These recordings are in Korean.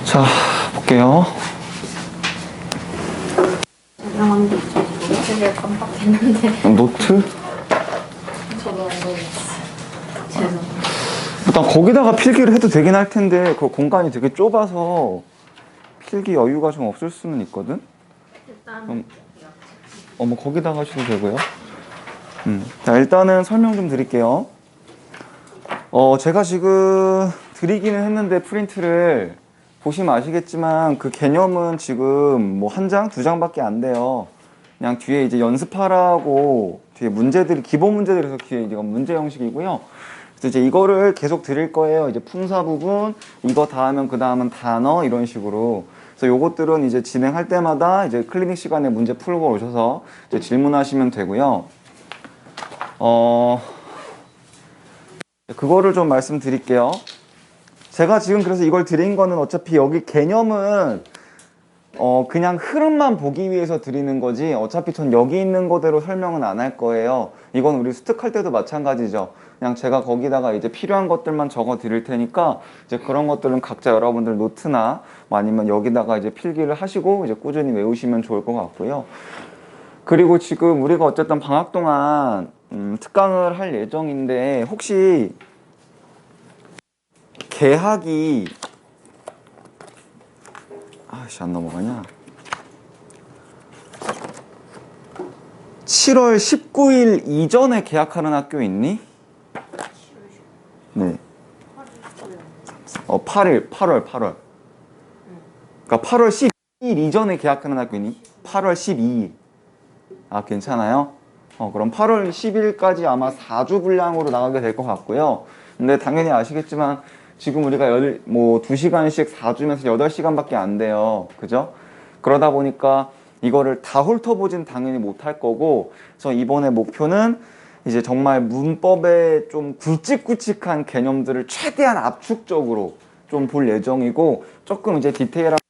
자, 볼게요. 죄송한데 저 노트를 깜빡했는데 노트? 저도 안 걸렸어요. 죄송합니다. 일단 거기다가 필기를 해도 되긴 할 텐데 그 공간이 되게 좁아서 필기 여유가 좀 없을 수는 있거든? 일단 뭐 거기다가 하셔도 되고요. 자, 일단은 설명 좀 드릴게요. 제가 지금 드리기는 했는데 프린트를 보시면 아시겠지만 그 개념은 지금 뭐 한 장, 두 장밖에 안 돼요. 그냥 뒤에 이제 연습하라고 뒤에 문제들이 기본 문제들에서 뒤에 이제 문제 형식이고요. 그래서 이제 이거를 계속 드릴 거예요. 이제 품사 부분 이거 다 하면 그 다음은 단어 이런 식으로. 그래서 요것들은 이제 진행할 때마다 이제 클리닉 시간에 문제 풀고 오셔서 이제 질문하시면 되고요. 그거를 좀 말씀드릴게요. 제가 지금 그래서 이걸 드린 거는 어차피 여기 개념은 그냥 흐름만 보기 위해서 드리는 거지 어차피 전 여기 있는 거대로 설명은 안 할 거예요. 이건 우리 수특할 때도 마찬가지죠. 그냥 제가 거기다가 이제 필요한 것들만 적어 드릴 테니까 이제 그런 것들은 각자 여러분들 노트나 아니면 여기다가 이제 필기를 하시고 이제 꾸준히 외우시면 좋을 것 같고요. 그리고 지금 우리가 어쨌든 방학 동안 특강을 할 예정인데 혹시 개학이 안 넘어가냐? 7월 19일 이전에 개학하는 학교 있니? 네. 8월. 그러니까 8월 12일 이전에 개학하는 학교 있니? 8월 12일. 괜찮아요? 그럼 8월 10일까지 아마 4주 분량으로 나가게 될 것 같고요. 근데 당연히 아시겠지만 지금 우리가 2시간씩 4주면서 8시간밖에 안 돼요. 그죠? 그러다 보니까 이거를 다 훑어보진 당연히 못할 거고, 그래서 이번에 목표는 이제 정말 문법에 좀 굵직굵직한 개념들을 최대한 압축적으로 좀 볼 예정이고, 조금 이제 디테일한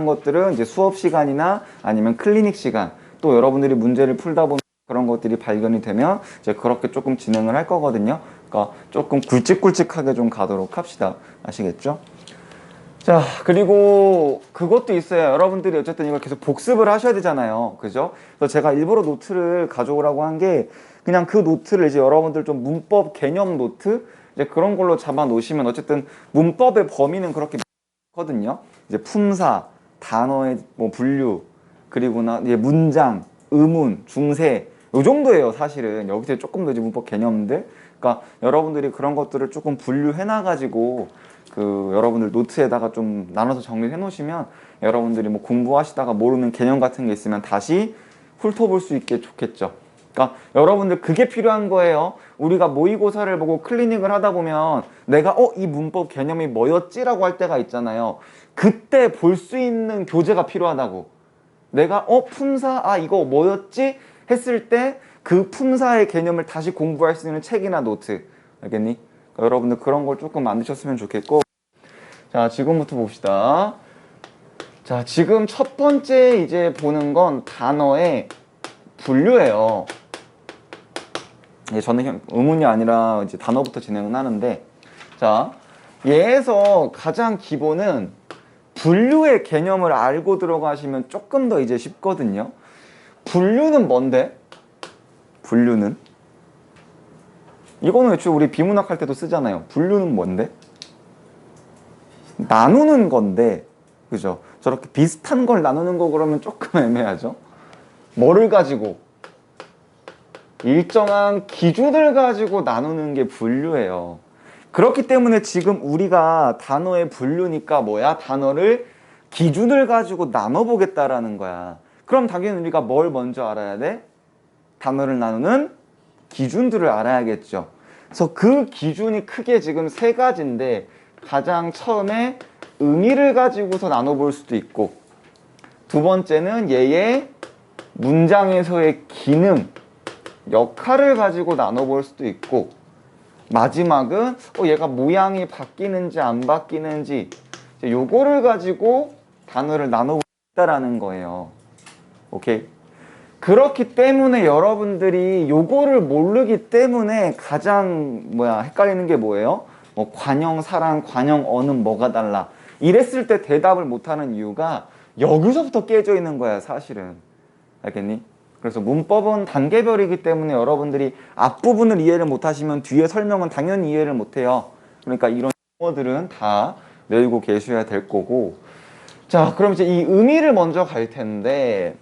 것들은 이제 수업 시간이나 아니면 클리닉 시간, 또 여러분들이 문제를 풀다 보면 그런 것들이 발견이 되면 이제 그렇게 조금 진행을 할 거거든요. 그러니까 조금 굵직굵직하게 좀 가도록 합시다. 아시겠죠? 자, 그리고 그것도 있어요. 여러분들이 어쨌든 이걸 계속 복습을 하셔야 되잖아요. 그죠? 그래서 제가 일부러 노트를 가져오라고 한 게 그냥 그 노트를 이제 여러분들 좀 문법 개념 노트 이제 그런 걸로 잡아 놓으시면 어쨌든 문법의 범위는 그렇게 거든요. 이제 품사, 단어의 분류, 그리고나 이제 문장, 의문, 중세 요 정도예요. 사실은 여기서 조금 더 이제 문법 개념들. 그러니까 여러분들이 그런 것들을 조금 분류해 놔가지고 그 여러분들 노트에다가 좀 나눠서 정리해 놓으시면 여러분들이 뭐 공부하시다가 모르는 개념 같은 게 있으면 다시 훑어볼 수 있게 좋겠죠. 그러니까 여러분들 그게 필요한 거예요. 우리가 모의고사를 보고 클리닉을 하다 보면 내가 이 문법 개념이 뭐였지라고 할 때가 있잖아요. 그때 볼 수 있는 교재가 필요하다고. 내가 품사 이거 뭐였지 했을 때 그 품사의 개념을 다시 공부할 수 있는 책이나 노트. 알겠니? 그러니까 여러분들 그런 걸 조금 만드셨으면 좋겠고. 자, 지금부터 봅시다. 자, 지금 첫 번째 이제 보는 건 단어의 분류예요. 저는 의문이 아니라 이제 단어부터 진행은 하는데, 자, 얘에서 가장 기본은 분류의 개념을 알고 들어가시면 조금 더 이제 쉽거든요. 분류는 뭔데? 분류는? 이거는 애초에 우리 비문학 할 때도 쓰잖아요. 분류는 뭔데? 나누는 건데, 그죠? 저렇게 비슷한 걸 나누는 거 그러면 조금 애매하죠? 뭐를 가지고? 일정한 기준을 가지고 나누는 게 분류예요. 그렇기 때문에 지금 우리가 단어의 분류니까 뭐야? 단어를 기준을 가지고 나눠보겠다라는 거야. 그럼 당연히 우리가 뭘 먼저 알아야 돼? 단어를 나누는 기준들을 알아야겠죠. 그래서 그 기준이 크게 지금 세 가지인데 가장 처음에 의미를 가지고서 나눠볼 수도 있고, 두 번째는 얘의 문장에서의 기능, 역할을 가지고 나눠볼 수도 있고, 마지막은 얘가 모양이 바뀌는지 안 바뀌는지 요거를 가지고 단어를 나눠보겠다라는 거예요. 오케이? 그렇기 때문에 여러분들이 요거를 모르기 때문에 가장 헷갈리는 게 뭐예요? 관형, 사랑, 관형, 어는 뭐가 달라? 이랬을 때 대답을 못하는 이유가 여기서부터 깨져 있는 거야, 사실은. 알겠니? 그래서 문법은 단계별이기 때문에 여러분들이 앞부분을 이해를 못하시면 뒤에 설명은 당연히 이해를 못해요. 그러니까 이런 용어들은 다 외우고 계셔야 될 거고. 자, 그럼 이제 이 의미를 먼저 갈 텐데,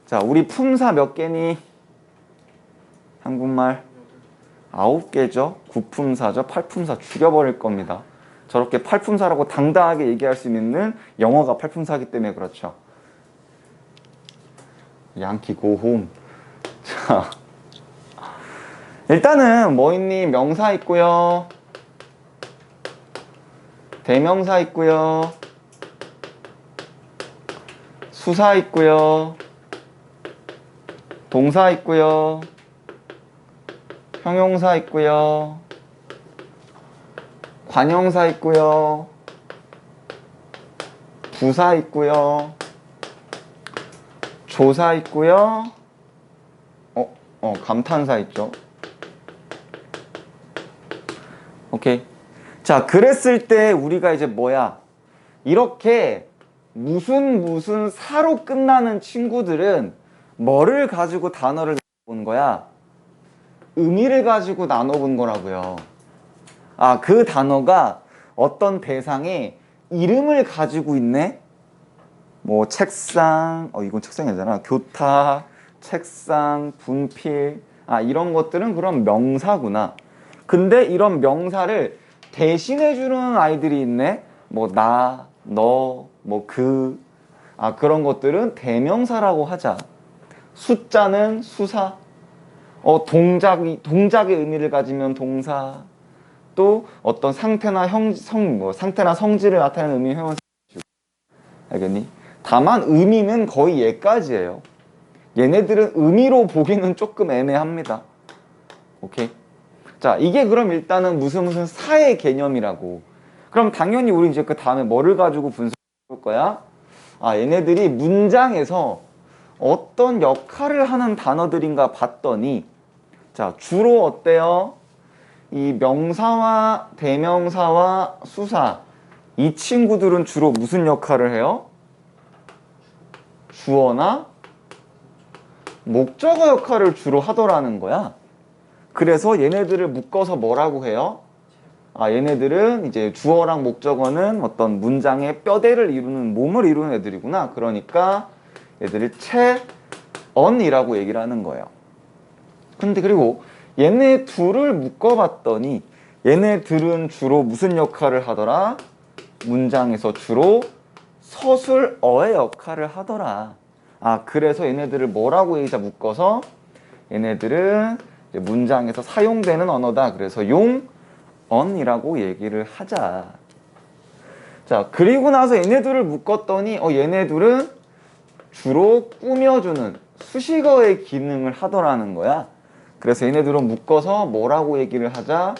자, 우리 품사 몇 개니? 한국말 9개죠? 9품사죠? 8품사 죽여버릴 겁니다. 저렇게 8품사라고 당당하게 얘기할 수 있는 영어가 8품사이기 때문에 그렇죠. 양키 고홈. 자, 일단은 뭐 있니? 명사 있고요, 대명사 있고요, 수사 있고요, 동사 있고요, 형용사 있고요, 관형사 있고요, 부사 있고요, 조사 있고요, 감탄사 있죠. 오케이. 자, 그랬을 때 우리가 이제 뭐야? 이렇게 무슨 사로 끝나는 친구들은 뭐를 가지고 단어를 나눠본 거야? 의미를 가지고 나눠본 거라고요. 아, 그 단어가 어떤 대상의 이름을 가지고 있네? 뭐 책상, 이건 책상이 아니잖아. 교탁, 책상, 분필, 이런 것들은 그런 명사구나. 근데 이런 명사를 대신해주는 아이들이 있네. 뭐 나, 너, 뭐 그, 그런 것들은 대명사라고 하자. 숫자는 수사, 동작의 의미를 가지면 동사, 또 어떤 상태나 상태나 성질을 나타내는 의미의 형용사. 알겠니? 다만 의미는 거의 얘까지예요. 얘네들은 의미로 보기는 조금 애매합니다. 오케이? 자, 이게 그럼 일단은 무슨 사의 개념이라고. 그럼 당연히 우리 이제 그 다음에 뭐를 가지고 분석해 볼 거야? 얘네들이 문장에서 어떤 역할을 하는 단어들인가 봤더니, 자, 주로 어때요? 이 명사와 대명사와 수사, 이 친구들은 주로 무슨 역할을 해요? 주어나 목적어 역할을 주로 하더라는 거야. 그래서 얘네들을 묶어서 뭐라고 해요? 얘네들은 이제 주어랑 목적어는 어떤 문장의 뼈대를 이루는, 몸을 이루는 애들이구나. 그러니까 얘들을 체언이라고 얘기를 하는 거예요. 근데 그리고 얘네 둘을 묶어봤더니 얘네들은 주로 무슨 역할을 하더라? 문장에서 주로 서술어의 역할을 하더라. 그래서 얘네들을 뭐라고 얘기자 묶어서 얘네들은 이제 문장에서 사용되는 언어다. 그래서 용언이라고 얘기를 하자. 자, 그리고 나서 얘네들을 묶었더니 얘네들은 주로 꾸며주는 수식어의 기능을 하더라는 거야. 그래서 얘네들은 묶어서 뭐라고 얘기를 하자?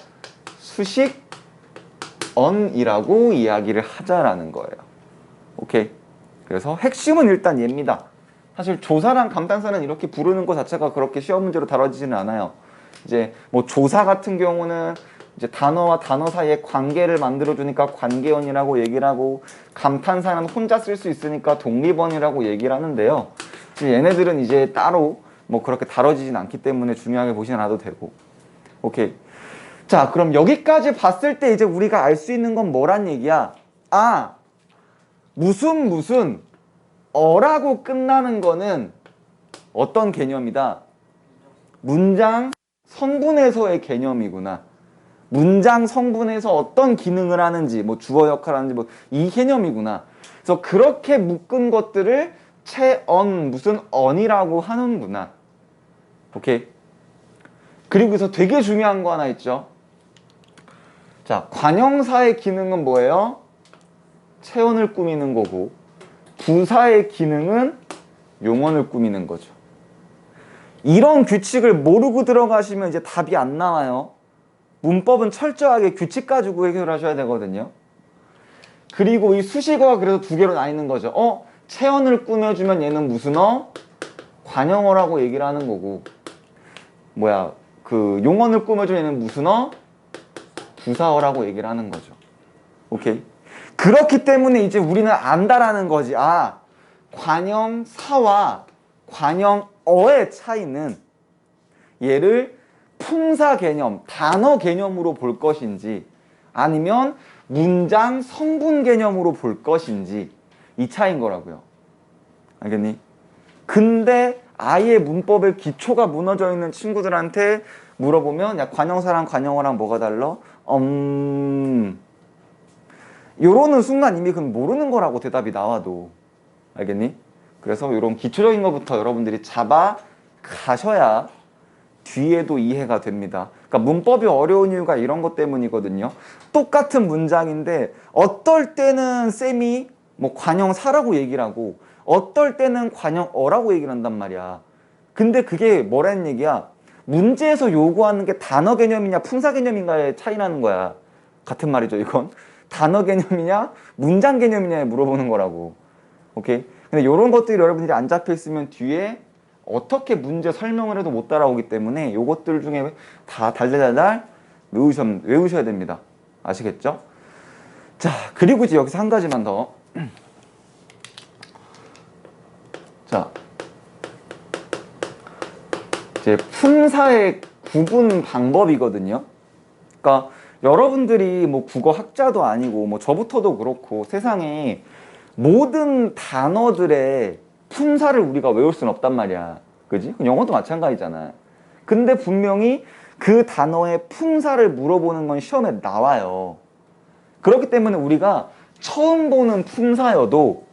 수식언이라고 이야기를 하자라는 거예요. 오케이. 그래서 핵심은 일단 얘입니다. 사실 조사랑 감탄사는 이렇게 부르는 것 자체가 그렇게 시험 문제로 다뤄지지는 않아요. 이제 뭐 조사 같은 경우는 이제 단어와 단어 사이에 관계를 만들어주니까 관계언이라고 얘기를 하고, 감탄사는 혼자 쓸 수 있으니까 독립언이라고 얘기를 하는데요. 얘네들은 이제 따로 뭐 그렇게 다뤄지진 않기 때문에 중요하게 보시지 않아도 되고. 오케이. 자, 그럼 여기까지 봤을 때 이제 우리가 알 수 있는 건 뭐란 얘기야? 무슨 어라고 끝나는 거는 어떤 개념이다? 문장 성분에서의 개념이구나. 문장 성분에서 어떤 기능을 하는지, 뭐 주어 역할을 하는지, 뭐 이 개념이구나. 그래서 그렇게 묶은 것들을 체언, 무슨 언이라고 하는구나. 오케이. 그리고 여기서 되게 중요한 거 하나 있죠. 자, 관형사의 기능은 뭐예요? 체언을 꾸미는 거고, 부사의 기능은 용언을 꾸미는 거죠. 이런 규칙을 모르고 들어가시면 이제 답이 안 나와요. 문법은 철저하게 규칙 가지고 해결하셔야 되거든요. 그리고 이 수식어가 그래서 두 개로 나뉘는 거죠. 체언을 꾸며주면 얘는 무슨 어? 관형어라고 얘기를 하는 거고, 그 용언을 꾸며주면 얘는 무슨 어? 부사어라고 얘기를 하는 거죠. 오케이? 그렇기 때문에 이제 우리는 안다라는 거지. 아, 관형사와 관형어의 차이는 얘를 품사 개념, 단어 개념으로 볼 것인지 아니면 문장 성분 개념으로 볼 것인지 이 차이인 거라고요. 알겠니? 근데 아예 문법의 기초가 무너져 있는 친구들한테 물어보면 야, 관형사랑 관형어랑 뭐가 달라? 요러는 순간 이미 그건 모르는 거라고 대답이 나와도. 알겠니? 그래서 이런 기초적인 것부터 여러분들이 잡아 가셔야 뒤에도 이해가 됩니다. 그러니까 문법이 어려운 이유가 이런 것 때문이거든요. 똑같은 문장인데 어떨 때는 쌤이 뭐 관형사라고 얘기를 하고 어떨 때는 관형어라고 얘기를 한단 말이야. 근데 그게 뭐라는 얘기야? 문제에서 요구하는 게 단어 개념이냐 품사 개념인가의 차이 나는 거야. 같은 말이죠, 이건. 단어 개념이냐 문장 개념이냐에 물어보는 거라고. 오케이? 근데 이런 것들이 여러분들이 안 잡혀 있으면 뒤에 어떻게 문제 설명을 해도 못 따라오기 때문에 요것들 중에 다 달달달달 외우셔야 됩니다. 아시겠죠? 자, 그리고 이제 여기서 한 가지만 더. 자, 이제 품사의 구분 방법이거든요. 그러니까 여러분들이 뭐 국어 학자도 아니고 뭐 저부터도 그렇고 세상에 모든 단어들의 품사를 우리가 외울 수는 없단 말이야. 그지? 영어도 마찬가지잖아. 근데 분명히 그 단어의 품사를 물어보는 건 시험에 나와요. 그렇기 때문에 우리가 처음 보는 품사여도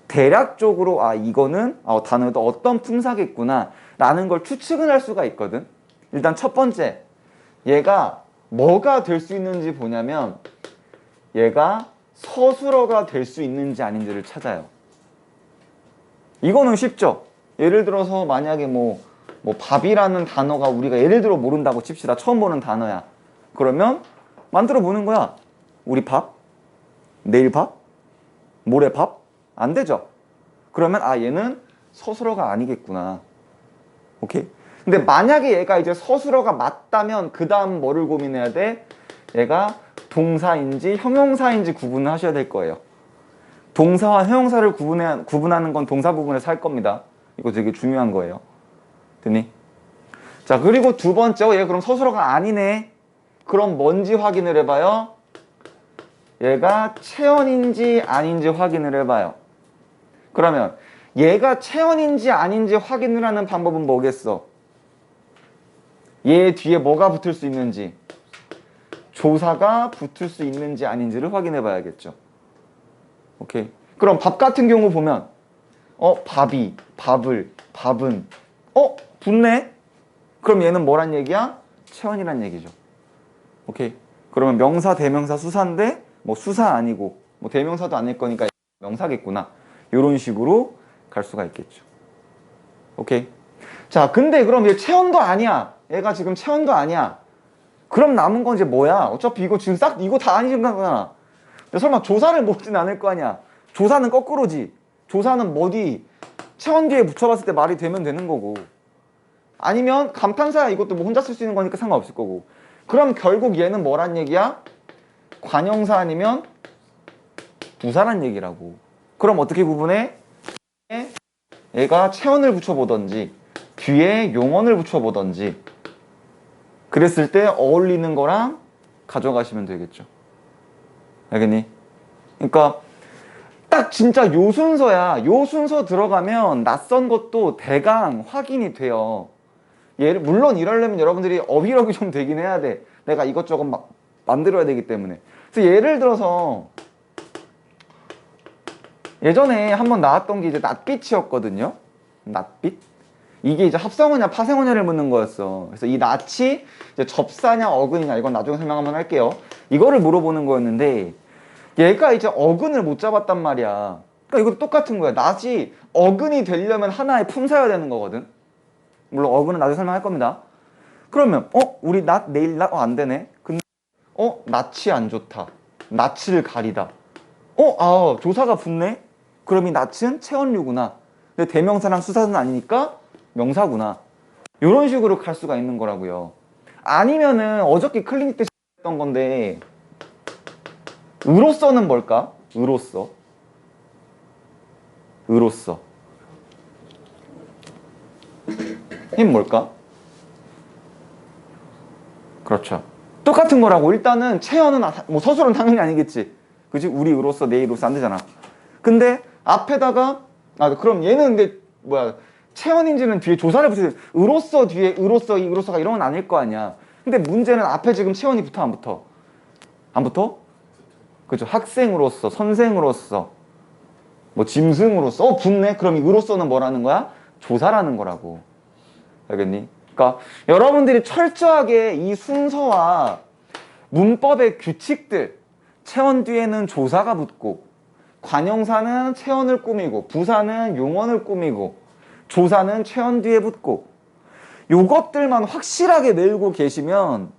대략적으로 아 이거는 단어에도 어떤 품사겠구나 라는 걸 추측은 할 수가 있거든. 일단 첫 번째, 얘가 뭐가 될 수 있는지 보냐면 얘가 서술어가 될 수 있는지 아닌지를 찾아요. 이거는 쉽죠. 예를 들어서 만약에 뭐 밥이라는 단어가 우리가 예를 들어 모른다고 칩시다. 처음 보는 단어야. 그러면 만들어 보는 거야. 우리 밥? 내일 밥? 모레 밥? 안 되죠. 그러면 아 얘는 서술어가 아니겠구나. 오케이? 근데 만약에 얘가 이제 서술어가 맞다면 그 다음 뭐를 고민해야 돼? 얘가 동사인지 형용사인지 구분을 하셔야 될 거예요. 동사와 형용사를 구분하는 건 동사 부분에서 할 겁니다. 이거 되게 중요한 거예요. 됐니? 자, 그리고 두 번째, 얘 그럼 서술어가 아니네. 그럼 뭔지 확인을 해봐요. 얘가 체언인지 아닌지 확인을 해봐요. 그러면 얘가 체언인지 아닌지 확인을 하는 방법은 뭐겠어? 얘 뒤에 뭐가 붙을 수 있는지, 조사가 붙을 수 있는지 아닌지를 확인해 봐야겠죠. 오케이. 그럼 밥 같은 경우 보면 밥이, 밥을, 밥은 붙네? 그럼 얘는 뭐란 얘기야? 체언이란 얘기죠. 오케이. 그러면 명사, 대명사, 수사인데 뭐 수사 아니고 뭐 대명사도 아닐 거니까 명사겠구나. 이런 식으로 갈 수가 있겠죠. 오케이. 자, 근데 그럼 얘 체언도 아니야. 얘가 지금 체언도 아니야. 그럼 남은 건 이제 뭐야? 어차피 이거 지금 싹 이거 다 아니신 거잖아. 근데 설마 조사를 모르진 않을 거 아니야. 조사는 거꾸로지. 조사는 뭐디 체언 뒤에 붙여봤을 때 말이 되면 되는 거고. 아니면 감탄사야. 이것도 뭐 혼자 쓸 수 있는 거니까 상관없을 거고. 그럼 결국 얘는 뭐란 얘기야? 관형사 아니면 부사란 얘기라고. 그럼 어떻게 구분해? 얘가 체언을 붙여보던지 뒤에 용언을 붙여보던지 그랬을 때 어울리는 거랑 가져가시면 되겠죠. 알겠니? 그러니까 딱 진짜 요 순서야. 요 순서 들어가면 낯선 것도 대강 확인이 돼요. 물론 이러려면 여러분들이 어휘력이 좀 되긴 해야 돼. 내가 이것저것 만들어야 되기 때문에. 그래서 예를 들어서 예전에 한번 나왔던 게 이제 낯빛이었거든요. 낯빛? 이게 이제 합성어냐 파생어냐를 묻는 거였어. 그래서 이 낯이 이제 접사냐 어근이냐 이건 나중에 설명 한번 할게요. 이거를 물어보는 거였는데 얘가 이제 어근을 못 잡았단 말이야. 그러니까 이것도 똑같은 거야. 낯이 어근이 되려면 하나의 품사여야 되는 거거든. 물론 어근은 나중에 설명할 겁니다. 그러면 우리 낯 내일 낯 안 되네. 근데 낯이 안 좋다. 낯을 가리다. 조사가 붙네. 그럼 이 낯은 체언류구나. 근데 대명사랑 수사는 아니니까 명사구나. 이런 식으로 갈 수가 있는 거라고요. 아니면은 어저께 클리닉 때 했던 건데 으로서는 뭘까? 으로서. 으로서. 힘 뭘까? 그렇죠. 똑같은 거라고. 일단은 체어는 뭐 서술은 당연히 아니겠지. 그지? 우리 으로서 내 이로서 안 되잖아. 근데 앞에다가 그럼 얘는 근데 뭐야 체언인지는 뒤에 조사를 붙여야 돼. 으로서 뒤에 으로서 이 으로서가 이런 건 아닐 거 아니야. 근데 문제는 앞에 지금 체언이 붙어 안 붙어? 안 붙어? 그죠? 학생으로서 선생으로서 뭐 짐승으로서 붙네? 그럼 이 으로서는 뭐라는 거야? 조사라는 거라고. 알겠니? 그러니까 여러분들이 철저하게 이 순서와 문법의 규칙들, 체언 뒤에는 조사가 붙고 관형사는 체언을 꾸미고 부사는 용언을 꾸미고 조사는 체언 뒤에 붙고 요것들만 확실하게 외우고 계시면,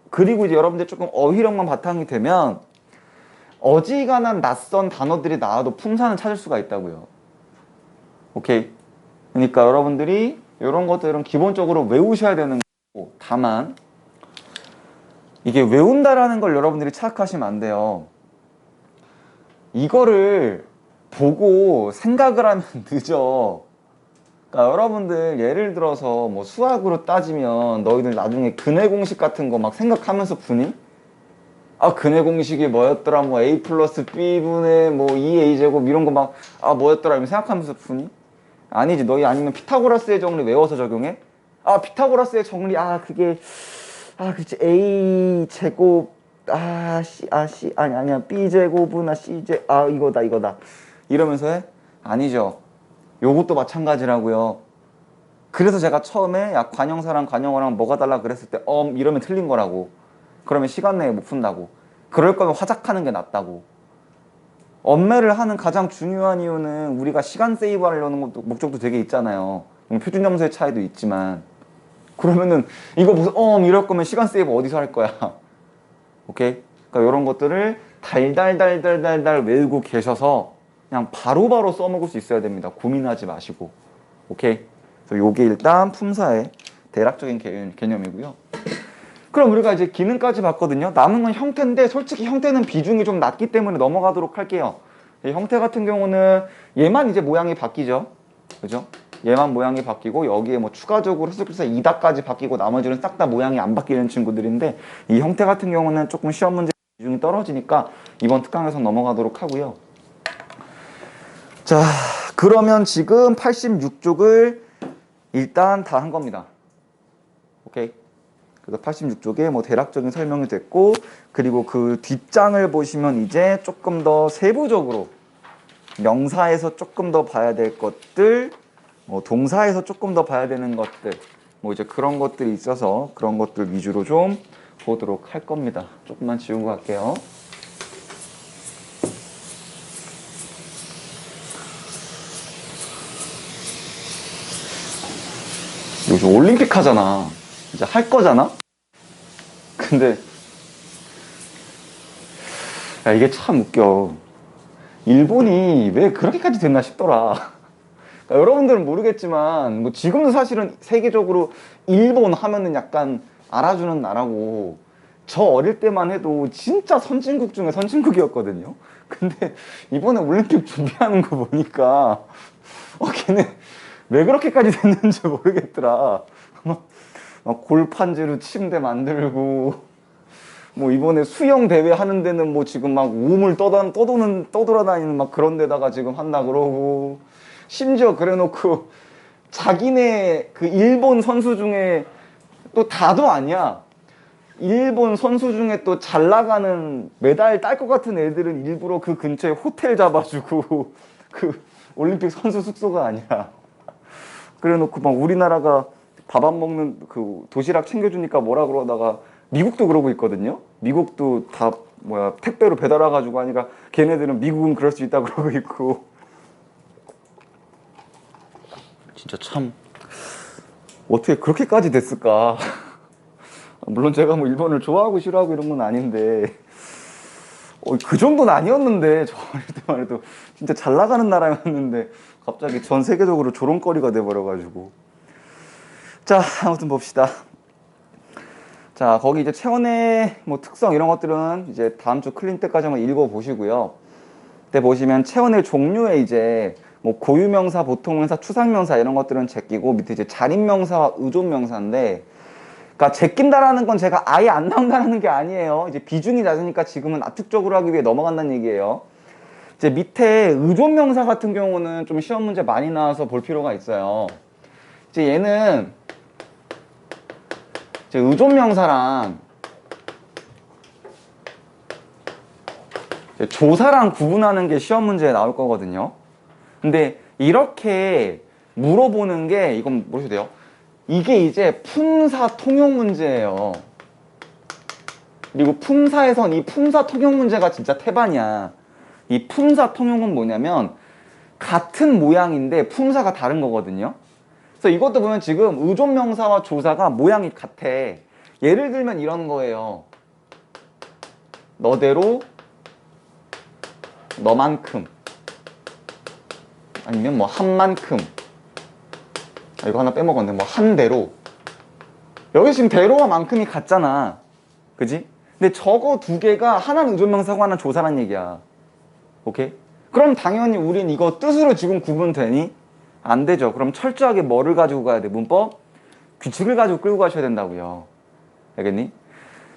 그리고 이제 여러분들 조금 어휘력만 바탕이 되면 어지간한 낯선 단어들이 나와도 품사는 찾을 수가 있다고요. 오케이? 그러니까 여러분들이 이런 것들은 기본적으로 외우셔야 되는 거고, 다만 이게 외운다라는 걸 여러분들이 착각하시면 안 돼요. 이거를 보고 생각을 하면 늦어. 그러니까 여러분들 예를 들어서 뭐 수학으로 따지면 너희들 나중에 근해 공식 같은 거 막 생각하면서 푸니? 근해 공식이 뭐였더라, 뭐 a 플러스 b분의 뭐 2a제곱 이런 거 막 뭐였더라 이러면 생각하면서 푸니? 아니지. 너희 아니면 피타고라스의 정리 외워서 적용해? 피타고라스의 정리 그게 그치 a 제곱 아니야 b제곱은 c제 이거다 이러면서 해? 아니죠. 요것도 마찬가지라고요. 그래서 제가 처음에 관형사랑 관형어랑 뭐가 달라 그랬을 때 이러면 틀린 거라고. 그러면 시간 내에 못 푼다고. 그럴 거면 화작하는 게 낫다고. 엄매를 하는 가장 중요한 이유는 우리가 시간 세이브 하려는 것도 목적도 되게 있잖아요. 표준 점수의 차이도 있지만, 그러면은 이거 무슨 이럴 거면 시간 세이브 어디서 할 거야? 오케이? 그러니까 이런 것들을 달달달달달달 외우고 계셔서 그냥 바로바로 써먹을 수 있어야 됩니다. 고민하지 마시고. 오케이? 그래서 요게 일단 품사의 대략적인 개념이고요. 그럼 우리가 이제 기능까지 봤거든요. 남은 건 형태인데 솔직히 형태는 비중이 좀 낮기 때문에 넘어가도록 할게요. 형태 같은 경우는 얘만 이제 모양이 바뀌죠. 그죠? 얘만 모양이 바뀌고 여기에 뭐 추가적으로 해석해서 2다까지 바뀌고 나머지는 싹 다 모양이 안 바뀌는 친구들인데, 이 형태 같은 경우는 조금 시험 문제 비중이 떨어지니까 이번 특강에서 넘어가도록 하고요. 자, 그러면 지금 86쪽을 일단 다 한 겁니다. 오케이? 그래서 86쪽에 뭐 대략적인 설명이 됐고, 그리고 그 뒷장을 보시면 이제 조금 더 세부적으로 명사에서 조금 더 봐야 될 것들, 뭐 동사에서 조금 더 봐야 되는 것들, 뭐 이제 그런 것들이 있어서 그런 것들 위주로 좀 보도록 할 겁니다. 조금만 지우고 갈게요. 요즘 올림픽 하잖아. 이제 할 거잖아? 근데 이게 참 웃겨. 일본이 왜 그렇게까지 됐나 싶더라. 그러니까 여러분들은 모르겠지만 뭐 지금도 사실은 세계적으로 일본 하면은 약간 알아주는 나라고, 저 어릴 때만 해도 진짜 선진국 중에 선진국이었거든요. 근데 이번에 올림픽 준비하는 거 보니까 걔네 왜 그렇게까지 됐는지 모르겠더라. 막 골판지로 침대 만들고, 뭐 이번에 수영 대회 하는 데는 뭐 지금 막 우물 떠돌아다니는 막 그런 데다가 지금 한다 그러고, 심지어 그래놓고 자기네 그 일본 선수 중에 또 다도 아니야. 일본 선수 중에 또 잘 나가는 메달 딸 것 같은 애들은 일부러 그 근처에 호텔 잡아주고 그 올림픽 선수 숙소가 아니야. 그래놓고 막 우리나라가 밥 안 먹는 그 도시락 챙겨주니까 뭐라 그러다가 미국도 그러고 있거든요. 미국도 다 택배로 배달 와가지고 하니까 걔네들은 미국은 그럴 수 있다 그러고 있고. 진짜 참 어떻게 그렇게까지 됐을까. 물론 제가 뭐 일본을 좋아하고 싫어하고 이런 건 아닌데 그 정도는 아니었는데, 저 어릴 때만 해도 진짜 잘 나가는 나라였는데 갑자기 전 세계적으로 조롱거리가 돼버려가지고. 자, 아무튼 봅시다. 자, 거기 이제 체온의 뭐 특성 이런 것들은 이제 다음 주 클린 때까지 한번 읽어보시고요. 때 보시면 체온의 종류에 이제 뭐 고유명사, 보통명사, 추상명사 이런 것들은 제끼고 밑에 이제 자립명사와 의존명사인데, 그러니까 제낀다라는 건 제가 아예 안 나온다는 게 아니에요. 이제 비중이 낮으니까 지금은 압축적으로 하기 위해 넘어간다는 얘기예요. 이제 밑에 의존명사 같은 경우는 좀 시험 문제 많이 나와서 볼 필요가 있어요. 이제 얘는 이제 의존명사랑 이제 조사랑 구분하는 게 시험 문제에 나올 거거든요. 근데 이렇게 물어보는 게, 이건 모르셔도 돼요. 이게 이제 품사 통용 문제예요. 그리고 품사에선 이 품사 통용 문제가 진짜 태반이야. 이 품사 통용은 뭐냐면 같은 모양인데 품사가 다른 거거든요. 그래서 이것도 보면 지금 의존명사와 조사가 모양이 같아. 예를 들면 이런 거예요. 너대로, 너만큼, 아니면 뭐 한만큼. 이거 하나 빼먹었네. 뭐 한대로. 여기 지금 대로와 만큼이 같잖아. 그지? 근데 저거 두 개가 하나는 의존명사고 하나는 조사란 얘기야. 오케이? 그럼 당연히 우린 이거 뜻으로 지금 구분되니? 안 되죠. 그럼 철저하게 뭐를 가지고 가야 돼? 문법? 규칙을 가지고 끌고 가셔야 된다고요. 알겠니?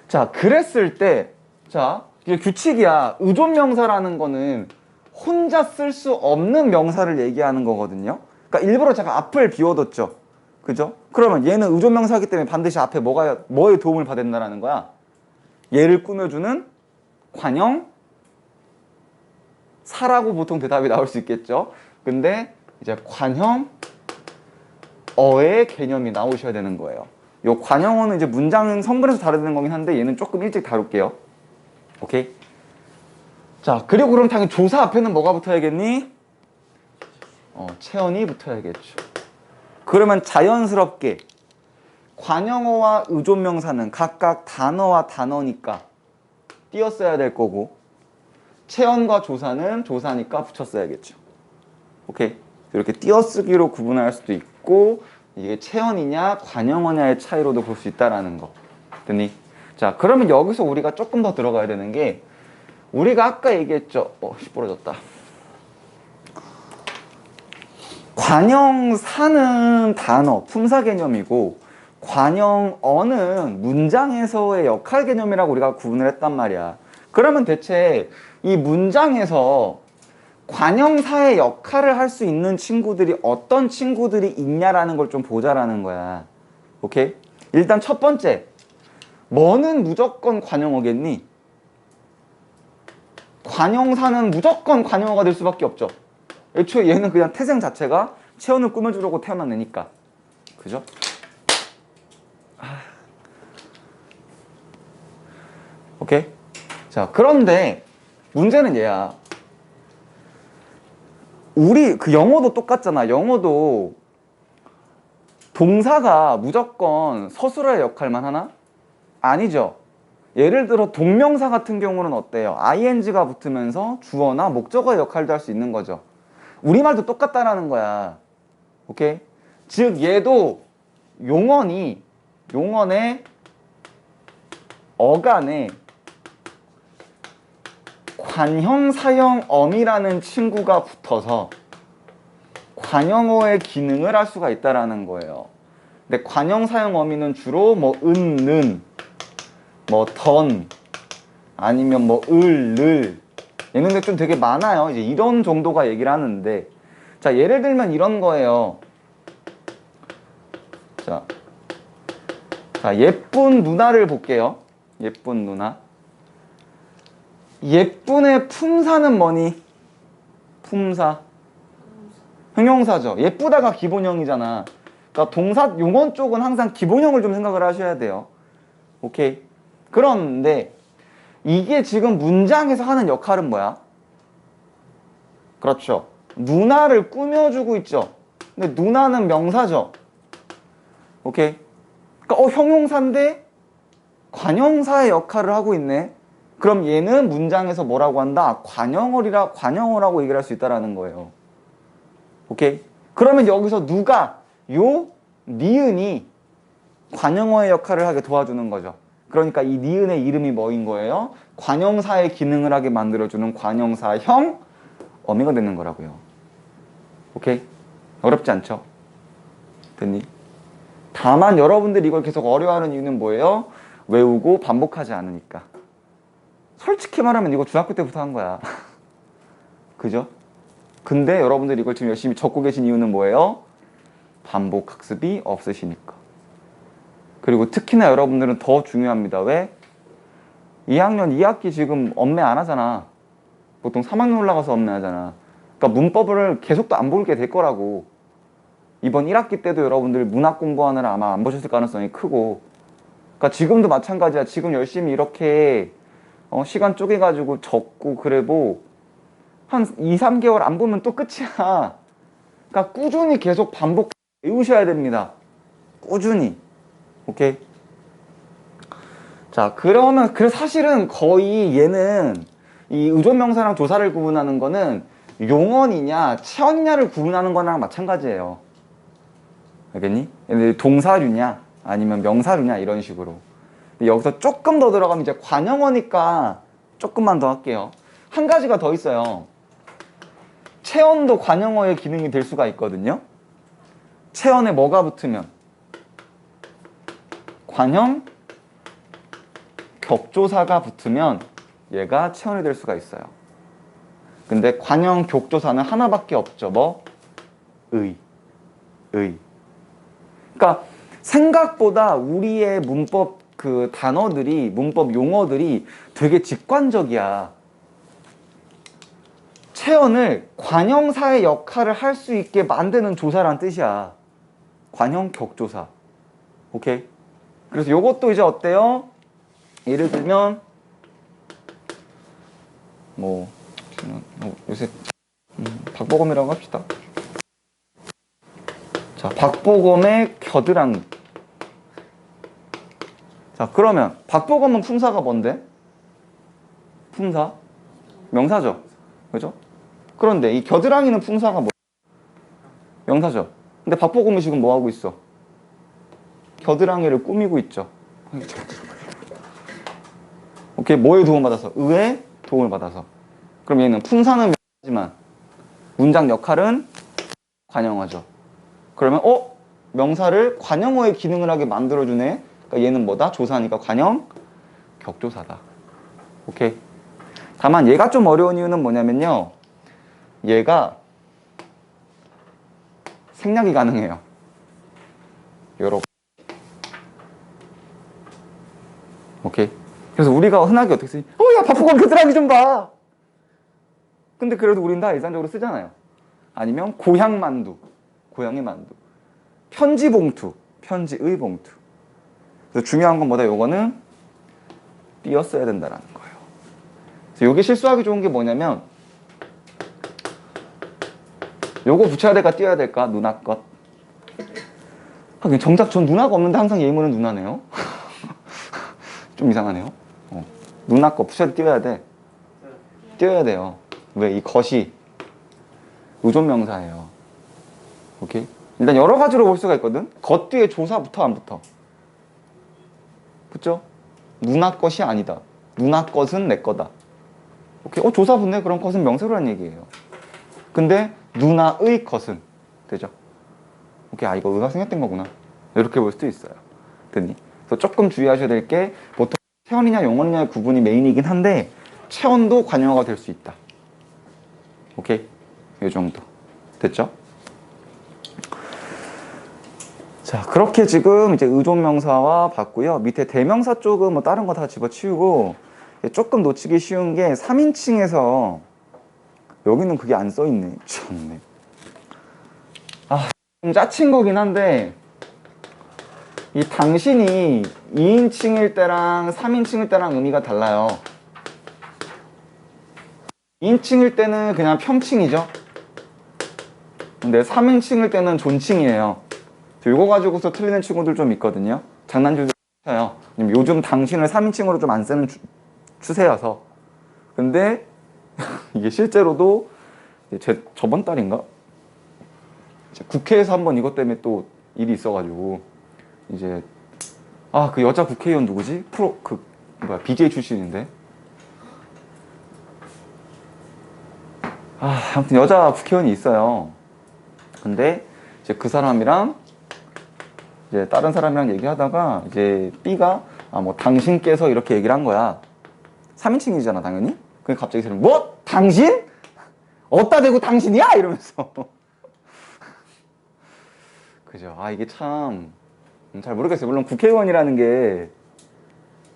자, 그랬을 때, 자, 이게 규칙이야. 의존명사라는 거는 혼자 쓸 수 없는 명사를 얘기하는 거거든요. 그러니까 일부러 제가 앞을 비워뒀죠. 그죠? 그러면 얘는 의존명사이기 때문에 반드시 앞에 뭐의 도움을 받는다라는 거야? 얘를 꾸며주는 관형, 사라고 보통 대답이 나올 수 있겠죠. 근데 이제 관형, 어의 개념이 나오셔야 되는 거예요. 요 관형어는 이제 문장 성분에서 다루는 거긴 한데 얘는 조금 일찍 다룰게요. 오케이? 자, 그리고 그럼 당연히 조사 앞에는 뭐가 붙어야겠니? 체언이 붙어야겠죠. 그러면 자연스럽게 관형어와 의존명사는 각각 단어와 단어니까 띄었어야 될 거고, 체언과 조사는 조사니까 붙였어야겠죠. 오케이? 이렇게 띄어쓰기로 구분할 수도 있고, 이게 체언이냐 관형어냐의 차이로도 볼 수 있다라는 거. 됐니? 자, 그러면 여기서 우리가 조금 더 들어가야 되는 게, 우리가 아까 얘기했죠. 부러졌다. 관형사는 단어, 품사 개념이고, 관형어는 문장에서의 역할 개념이라고 우리가 구분을 했단 말이야. 그러면 대체 이 문장에서 관형사의 역할을 할 수 있는 친구들이 어떤 친구들이 있냐라는 걸 좀 보자라는 거야. 오케이? 일단 첫 번째, 뭐는 무조건 관형어겠니? 관형사는 무조건 관형어가 될 수밖에 없죠. 애초에 얘는 그냥 태생 자체가 체온을 꾸며주려고 태어난 애니까. 그죠? 오케이? 자, 그런데 문제는 얘야. 우리 그 영어도 똑같잖아. 영어도 동사가 무조건 서술어의 역할만 하나? 아니죠. 예를 들어 동명사 같은 경우는 어때요? ing가 붙으면서 주어나 목적어의 역할도 할 수 있는 거죠. 우리말도 똑같다라는 거야. 오케이? 즉 얘도 용언의 어간에 관형, 사형, 엄이라는 친구가 붙어서 관형어의 기능을 할 수가 있다라는 거예요. 근데 관형, 사형, 어미는 주로 뭐 는, 뭐 던, 아니면 뭐 을. 얘는 근데 좀 되게 많아요. 이제 이런 정도가 얘기를 하는데, 자, 예를 들면 이런 거예요. 자, 예쁜 누나를 볼게요. 예쁜 누나. 예쁜의 품사는 뭐니? 품사. 형용사죠. 예쁘다가 기본형이잖아. 그러니까 동사 용언 쪽은 항상 기본형을 좀 생각을 하셔야 돼요. 오케이? 그런데 이게 지금 문장에서 하는 역할은 뭐야? 그렇죠. 누나를 꾸며주고 있죠. 근데 누나는 명사죠. 오케이? 그러니까 형용사인데 관형사의 역할을 하고 있네. 그럼 얘는 문장에서 뭐라고 한다? 관형어라고 얘기를 할 수 있다라는 거예요. 오케이? 그러면 여기서 누가 니은이 관형어의 역할을 하게 도와주는 거죠. 그러니까 이 니은의 이름이 뭐인 거예요? 관형사의 기능을 하게 만들어주는 관형사형 어미가 되는 거라고요. 오케이? 어렵지 않죠? 됐니? 다만 여러분들이 이걸 계속 어려워하는 이유는 뭐예요? 외우고 반복하지 않으니까. 솔직히 말하면 이거 중학교 때부터 한 거야. 그죠? 근데 여러분들이 이걸 지금 열심히 적고 계신 이유는 뭐예요? 반복 학습이 없으시니까. 그리고 특히나 여러분들은 더 중요합니다. 왜? 2학년 2학기 지금 엄매 안 하잖아. 보통 3학년 올라가서 엄매 하잖아. 그러니까 문법을 계속 또 안 보게 될 거라고. 이번 1학기 때도 여러분들 문학 공부하느라 아마 안 보셨을 가능성이 크고, 그러니까 지금도 마찬가지야. 지금 열심히 이렇게 시간 쪼개가지고 적고 그래 한 2, 3개월 안 보면 또 끝이야. 그러니까 꾸준히 계속 반복 외우셔야 됩니다. 꾸준히. 오케이? 자, 그러면 사실은 거의 얘는 이 의존명사랑 조사를 구분하는 거는 용언이냐 체언이냐를 구분하는 거랑 마찬가지예요. 알겠니? 동사류냐 아니면 명사류냐 이런 식으로. 여기서 조금 더 들어가면 이제 관형어니까 조금만 더 할게요. 한 가지가 더 있어요. 체언도 관형어의 기능이 될 수가 있거든요. 체언에 뭐가 붙으면 관형 격조사가 붙으면 얘가 체언이 될 수가 있어요. 근데 관형 격조사는 하나밖에 없죠. 뭐? 의. 그러니까 생각보다 우리의 문법 그 단어들이, 문법 용어들이 되게 직관적이야. 체언을 관형사의 역할을 할 수 있게 만드는 조사란 뜻이야. 관형 격조사. 오케이? 그래서 요것도 이제 어때요? 예를 들면 요새 박보검이라고 합시다. 자, 박보검의 겨드랑이. 자, 그러면 박보검은 품사가 뭔데? 품사? 명사죠. 그죠? 그런데 이 겨드랑이는 품사가 뭐? 명사죠. 근데 박보검이 지금 뭐 하고 있어? 겨드랑이를 꾸미고 있죠. 오케이, 뭐에 도움받아서? 의에 도움을 받아서. 그럼 얘는 품사는 명사지만 문장 역할은 관형어죠. 그러면 명사를 관형어의 기능을 하게 만들어주네. 그러니까 얘는 뭐다? 조사니까 관형 격조사다. 오케이. 다만 얘가 좀 어려운 이유는 뭐냐면요. 얘가 생략이 가능해요. 요렇게. 오케이. 그래서 우리가 흔하게 어떻게 쓰지? 야, 박보검 겨드랑이 좀 봐. 근데 그래도 우린 다 일상적으로 쓰잖아요. 아니면 고향만두, 고향의 만두. 편지봉투, 편지의 봉투. 그래서 중요한 건 뭐다? 요거는 띄었어야 된다라는 거예요. 그래서 요게 실수하기 좋은 게 뭐냐면 요거 붙여야 될까 띄어야 될까? 누나 것. 하긴 정작 전 누나가 없는데 항상 예문은 누나네요. 좀 이상하네요. 누나 거 붙여야 띄어야 돼. 띄어야 돼요. 왜? 이 것이 의존명사예요. 오케이? 일단 여러 가지로 볼 수가 있거든. 것 뒤에 조사 붙어 안 붙어? 붙죠? 누나 것이 아니다. 누나 것은 내 거다. 오케이? 조사 붙네? 그럼 것은 명사로란 얘기예요. 근데 누나의 것은 되죠? 오케이, 이거 의가 생략된 거구나. 이렇게 볼 수도 있어요. 됐니? 그래서 조금 주의하셔야 될 게 보통 체언이냐 용언이냐의 구분이 메인이긴 한데 체언도 관형어가 될 수 있다. 오케이? 이 정도. 됐죠? 자, 그렇게 지금 이제 의존명사와 봤고요. 밑에 대명사 쪽은 뭐 다른 거 다 집어치우고 조금 놓치기 쉬운 게 3인칭에서 여기는 그게 안 써있네. 참네. 좀 짜친 거긴 한데 이 당신이 2인칭일 때랑 3인칭일 때랑 의미가 달라요. 2인칭일 때는 그냥 평칭이죠. 근데 3인칭일 때는 존칭이에요. 이거 가지고서 틀리는 친구들 좀 있거든요. 장난질도 쳐요. 요즘 당신을 3인칭으로 좀 안 쓰는 추세여서. 근데 이게 실제로도 저번 달인가? 국회에서 한번 이것 때문에 또 일이 있어가지고 이제 그 여자 국회의원 누구지? BJ 출신인데 아무튼 여자 국회의원이 있어요. 근데 이제 그 사람이랑 이제 다른 사람이랑 얘기하다가 이제 B가 뭐 당신께서 이렇게 얘기를 한 거야. 3인칭이잖아 당연히. 그게 갑자기 사람이 뭐? 당신? 어디다 대고 당신이야? 이러면서 그죠. 이게 참 잘 모르겠어요. 물론 국회의원이라는 게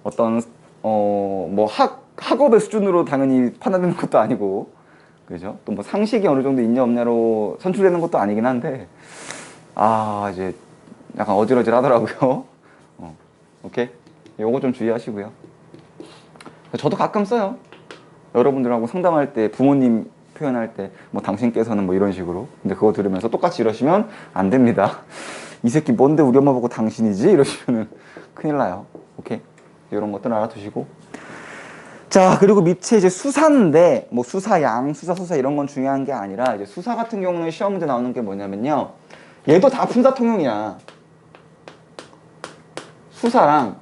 어떤 뭐 학업의 수준으로 당연히 판단되는 것도 아니고, 그죠? 또 뭐 상식이 어느 정도 있냐 없냐로 선출되는 것도 아니긴 한데, 이제 약간 어질어질 하더라고요. 오케이? 요거 좀 주의하시고요. 저도 가끔 써요. 여러분들하고 상담할 때, 부모님 표현할 때, 뭐 당신께서는 뭐 이런 식으로. 근데 그거 들으면서 똑같이 이러시면 안 됩니다. 이 새끼 뭔데 우리 엄마 보고 당신이지? 이러시면은 큰일 나요. 오케이? 이런 것들 알아두시고. 자, 그리고 밑에 이제 수사인데, 뭐 수사양, 수사 이런 건 중요한 게 아니라, 이제 수사 같은 경우는 시험 문제 나오는 게 뭐냐면요. 얘도 다 분사 통용이야. 수사랑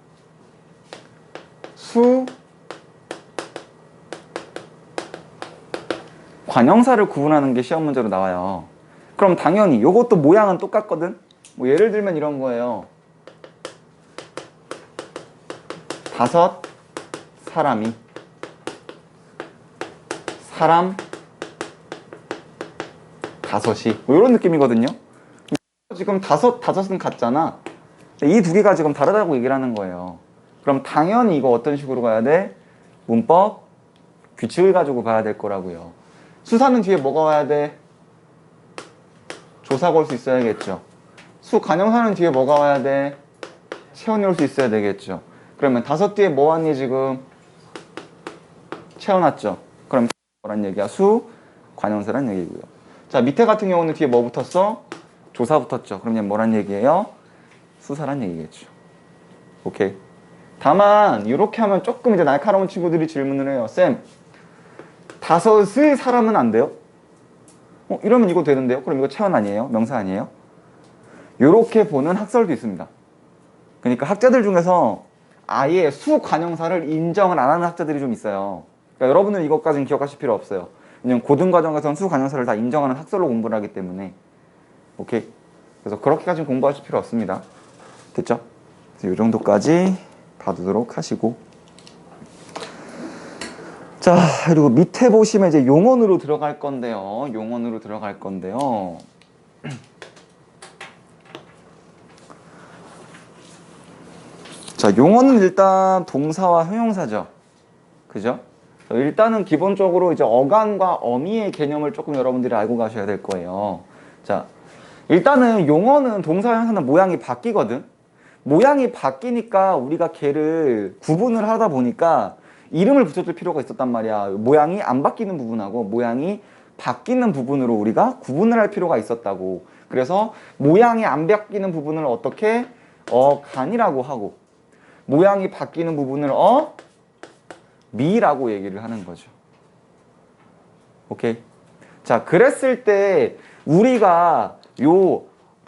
관형사를 구분하는 게 시험 문제로 나와요. 그럼 당연히 이것도 모양은 똑같거든. 뭐 예를 들면 이런 거예요. 5 사람이 사람 5이 뭐 이런 느낌이거든요. 지금 다섯은 같잖아. 이 두 개가 지금 다르다고 얘기를 하는 거예요. 그럼 당연히 이거 어떤 식으로 가야 돼? 문법 규칙을 가지고 가야 될 거라고요. 수사는 뒤에 뭐가 와야 돼? 조사가 올 수 있어야겠죠. 관형사는 뒤에 뭐가 와야 돼? 체온이 올 수 있어야 되겠죠. 그러면 5 뒤에 뭐 왔니 지금? 채워놨죠. 그럼 뭐란 얘기야? 관형사란 얘기고요. 자, 밑에 같은 경우는 뒤에 뭐 붙었어? 조사 붙었죠. 그럼 얘 뭐란 얘기예요? 수사란 얘기겠죠. 오케이. 다만 이렇게 하면 조금 이제 날카로운 친구들이 질문을 해요. 쌤, 5의 사람은 안 돼요? 이러면 이거 되는데요? 그럼 이거 체원 아니에요? 명사 아니에요? 요렇게 보는 학설도 있습니다. 그러니까 학자들 중에서 아예 수관형사를 인정을 안 하는 학자들이 좀 있어요. 그러니까 여러분은 이것까지는 기억하실 필요 없어요. 왜냐면 고등과정에서는 수관형사를 다 인정하는 학설로 공부를 하기 때문에. 오케이? 그래서 그렇게까지는 공부하실 필요 없습니다. 됐죠? 그래서 이 정도까지 봐두도록 하시고. 자, 그리고 밑에 보시면 이제 용언으로 들어갈 건데요. 자, 용언은 일단 동사와 형용사죠. 그죠? 일단은 기본적으로 이제 어간과 어미의 개념을 조금 여러분들이 알고 가셔야 될 거예요. 자, 일단은 용언은 동사와 형용사는 모양이 바뀌거든. 모양이 바뀌니까 우리가 걔를 구분을 하다 보니까 이름을 붙여줄 필요가 있었단 말이야. 모양이 안 바뀌는 부분하고 모양이 바뀌는 부분으로 우리가 구분을 할 필요가 있었다고. 그래서 모양이 안 바뀌는 부분을 어떻게? 어간이라고 하고, 모양이 바뀌는 부분을 미라고 얘기를 하는 거죠. 오케이? 자, 그랬을 때 우리가 요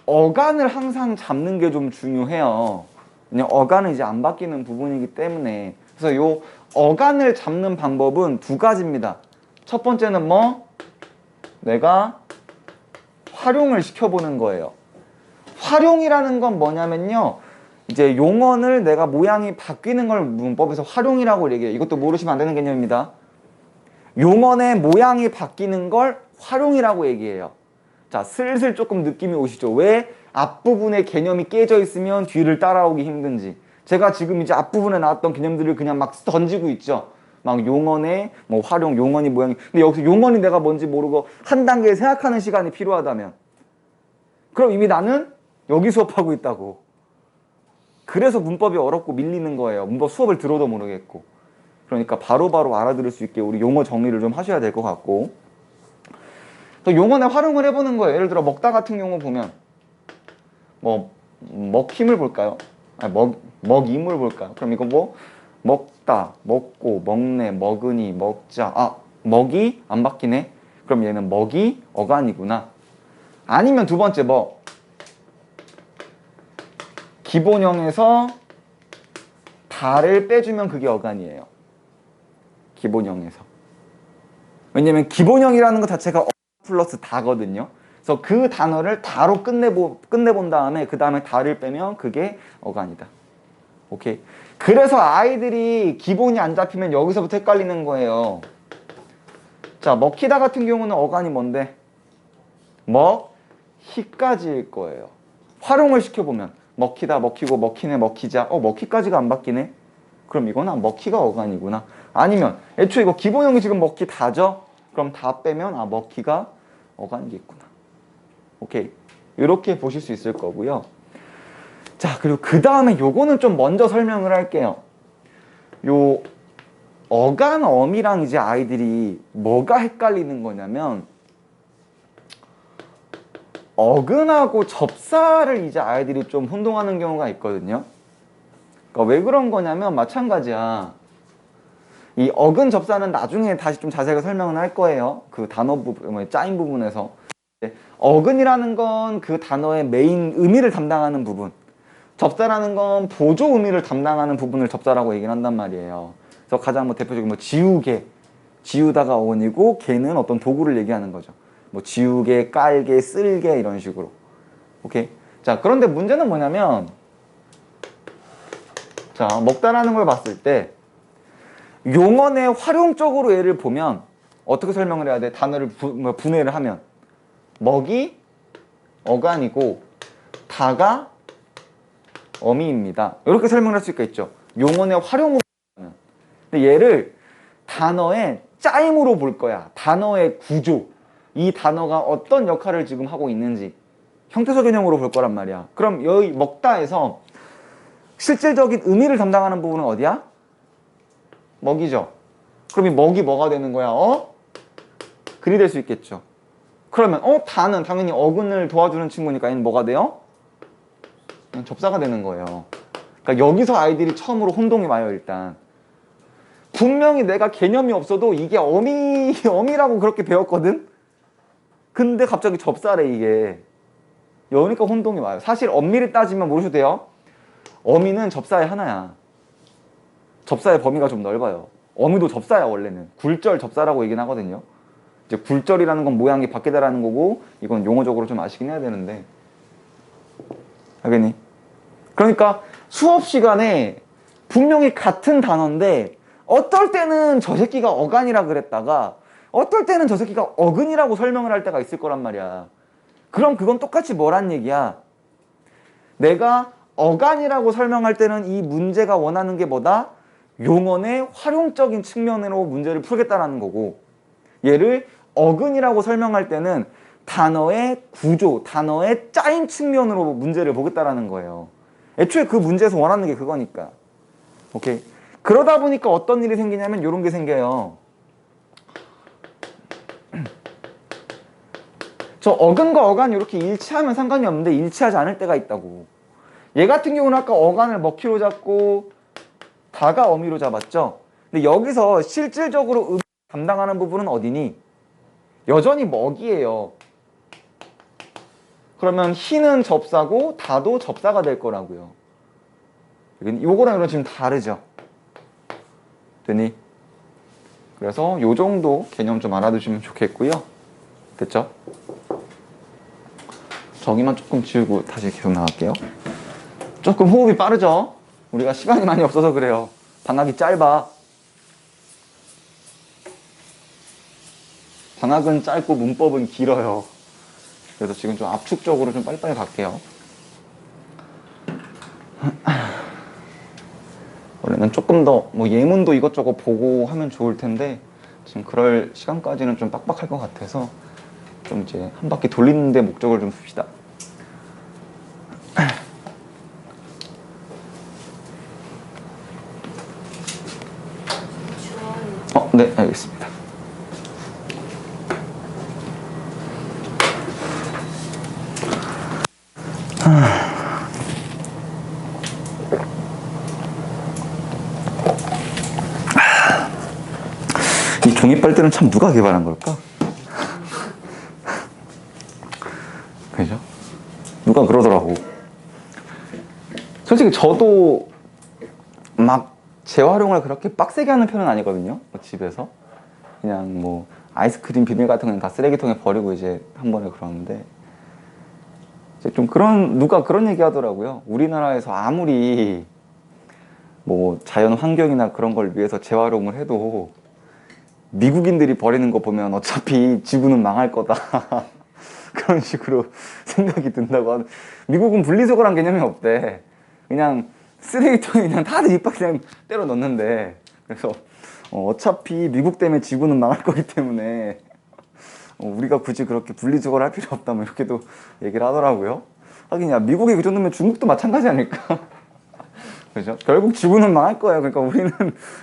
어간을 항상 잡는 게 좀 중요해요. 왜냐면 어간은 이제 안 바뀌는 부분이기 때문에. 그래서 요 어간을 잡는 방법은 2가지입니다. 첫 번째는 뭐? 내가 활용을 시켜보는 거예요. 활용이라는 건 뭐냐면요. 이제 용언을 내가 모양이 바뀌는 걸 문법에서 활용이라고 얘기해요. 이것도 모르시면 안 되는 개념입니다. 용언의 모양이 바뀌는 걸 활용이라고 얘기해요. 자, 슬슬 조금 느낌이 오시죠? 왜 앞부분에 개념이 깨져 있으면 뒤를 따라오기 힘든지. 제가 지금 이제 앞부분에 나왔던 개념들을 그냥 막 던지고 있죠. 막 용언의 뭐 활용, 용언이 모양이. 근데 여기서 용언이 내가 뭔지 모르고 한 단계 생각하는 시간이 필요하다면, 그럼 이미 나는 여기 수업하고 있다고. 그래서 문법이 어렵고 밀리는 거예요. 문법 수업을 들어도 모르겠고. 그러니까 바로바로 알아들을 수 있게 우리 용어 정리를 좀 하셔야 될 것 같고. 또 용언에 활용을 해보는 거예요. 예를 들어 먹다 같은 경우 보면 뭐 먹힘을 볼까요? 먹임을 볼까요? 그럼 이거 뭐 먹다, 먹고, 먹네, 먹으니, 먹자. 먹이 안 바뀌네. 그럼 얘는 먹이 어간이구나. 아니면 두 번째 뭐 기본형에서 다를 빼주면 그게 어간이에요. 기본형에서. 왜냐면 기본형이라는 것 자체가 플러스 다거든요. 그래서 그 단어를 다로 끝내본 다음에 그 다음에 다를 빼면 그게 어간이다. 오케이. 그래서 아이들이 기본이 안 잡히면 여기서부터 헷갈리는 거예요. 자, 먹히다 같은 경우는 어간이 뭔데? 먹히까지일 거예요. 활용을 시켜보면 먹히다, 먹히고, 먹히네, 먹히자. 먹히까지가 안 바뀌네? 그럼 이거는 먹히가 어간이구나. 아니면 애초에 이거 기본형이 지금 먹히다죠? 그럼 다 빼면 먹히가 어간이겠구나. 오케이. 이렇게 보실 수 있을 거고요. 자, 그리고 그 다음에 요거는 좀 먼저 설명을 할게요. 요 어간어미랑 이제 아이들이 뭐가 헷갈리는 거냐면 어근하고 접사를 이제 아이들이 좀 혼동하는 경우가 있거든요. 그러니까 왜 그런 거냐면 마찬가지야. 이 어근 접사는 나중에 다시 좀 자세하게 설명을 할 거예요. 그 단어 부분, 짜인 부분에서. 어근이라는 건 그 단어의 메인 의미를 담당하는 부분. 접사라는 건 보조 의미를 담당하는 부분을 접사라고 얘기를 한단 말이에요. 그래서 가장 대표적인 지우개. 지우다가 어근이고 개는 어떤 도구를 얘기하는 거죠. 지우개, 깔개, 쓸개 이런 식으로. 오케이. 자, 그런데 문제는 뭐냐면 자, 먹다라는 걸 봤을 때 용언의 활용적으로 얘를 보면 어떻게 설명을 해야 돼? 단어를 분해를 하면 먹이 어간이고 다가 어미입니다. 이렇게 설명을 할 수 있겠죠. 용언의 활용으로 보면. 근데 얘를 단어의 짜임으로 볼 거야. 단어의 구조. 이 단어가 어떤 역할을 지금 하고 있는지 형태소 개념으로 볼 거란 말이야. 그럼 여기 먹다에서 실질적인 의미를 담당하는 부분은 어디야? 먹이죠. 그럼 이 먹이 뭐가 되는 거야? 글이 될 수 있겠죠. 그러면 다는 당연히 어근을 도와주는 친구니까 얘는 뭐가 돼요? 접사가 되는 거예요. 그러니까 여기서 아이들이 처음으로 혼동이 와요. 일단 분명히 내가 개념이 없어도 이게 어미라고 그렇게 배웠거든? 근데 갑자기 접사래 이게. 여기니까 혼동이 와요. 사실 엄밀히 따지면 모르셔도 돼요. 어미는 접사의 하나야. 접사의 범위가 좀 넓어요. 어미도 접사야 원래는. 굴절 접사라고 얘기는 하거든요. 이제 굴절이라는 건 모양이 바뀌다라는 거고 이건 용어적으로 좀 아시긴 해야 되는데. 알겠니? 그러니까 수업 시간에 분명히 같은 단어인데 어떨 때는 저 새끼가 어간이라 그랬다가 어떨 때는 저 새끼가 어근이라고 설명을 할 때가 있을 거란 말이야. 그럼 그건 똑같이 뭐란 얘기야? 내가 어간이라고 설명할 때는 이 문제가 원하는 게 뭐다? 용언의 활용적인 측면으로 문제를 풀겠다라는 거고 얘를 어근이라고 설명할 때는 단어의 구조, 단어의 짜임 측면으로 문제를 보겠다라는 거예요. 애초에 그 문제에서 원하는 게 그거니까. 오케이. 그러다 보니까 어떤 일이 생기냐면 이런 게 생겨요. 저 어근과 어간 이렇게 일치하면 상관이 없는데 일치하지 않을 때가 있다고. 얘 같은 경우는 아까 어간을 먹히로 잡고 다가 어미로 잡았죠. 근데 여기서 실질적으로 의미 담당하는 부분은 어디니? 여전히 먹이에요. 그러면 희는 접사고 다도 접사가 될 거라고요. 요거랑 이건 지금 다르죠. 되니? 그래서 요 정도 개념 좀 알아두시면 좋겠고요. 됐죠? 저기만 조금 지우고 다시 계속 나갈게요. 조금 호흡이 빠르죠? 우리가 시간이 많이 없어서 그래요. 방학이 짧아. 방학은 짧고 문법은 길어요. 그래서 지금 좀 압축적으로 좀 빨리빨리 갈게요. 원래는 조금 더 예문도 이것저것 보고 하면 좋을 텐데 지금 그럴 시간까지는 좀 빡빡할 것 같아서 좀 이제 한 바퀴 돌리는 데 목적을 좀 둡시다. 네, 알겠습니다. 이 종이 빨대는 참 누가 개발한 걸까? 그죠? 누가 그러더라고. 솔직히 저도 막 재활용을 그렇게 빡세게 하는 편은 아니거든요. 집에서. 그냥 아이스크림 비닐 같은 건 다 쓰레기통에 버리고 이제 한 번에 그러는데 이제 좀 그런 누가 그런 얘기 하더라고요. 우리나라에서 아무리 뭐 자연 환경이나 그런 걸 위해서 재활용을 해도 미국인들이 버리는 거 보면 어차피 지구는 망할 거다. 그런 식으로 생각이 든다고 하는. 미국은 분리수거란 개념이 없대. 그냥 쓰레기통에 그냥 다들 입 밖에 그냥 때려 넣는데. 그래서 어차피 미국 때문에 지구는 망할 거기 때문에 우리가 굳이 그렇게 분리수거를 할 필요 없다 뭐 이렇게도 얘기를 하더라고요. 하긴 야 미국이 그 정도면 중국도 마찬가지 아닐까? 그죠? 결국 지구는 망할 거예요. 그러니까 우리는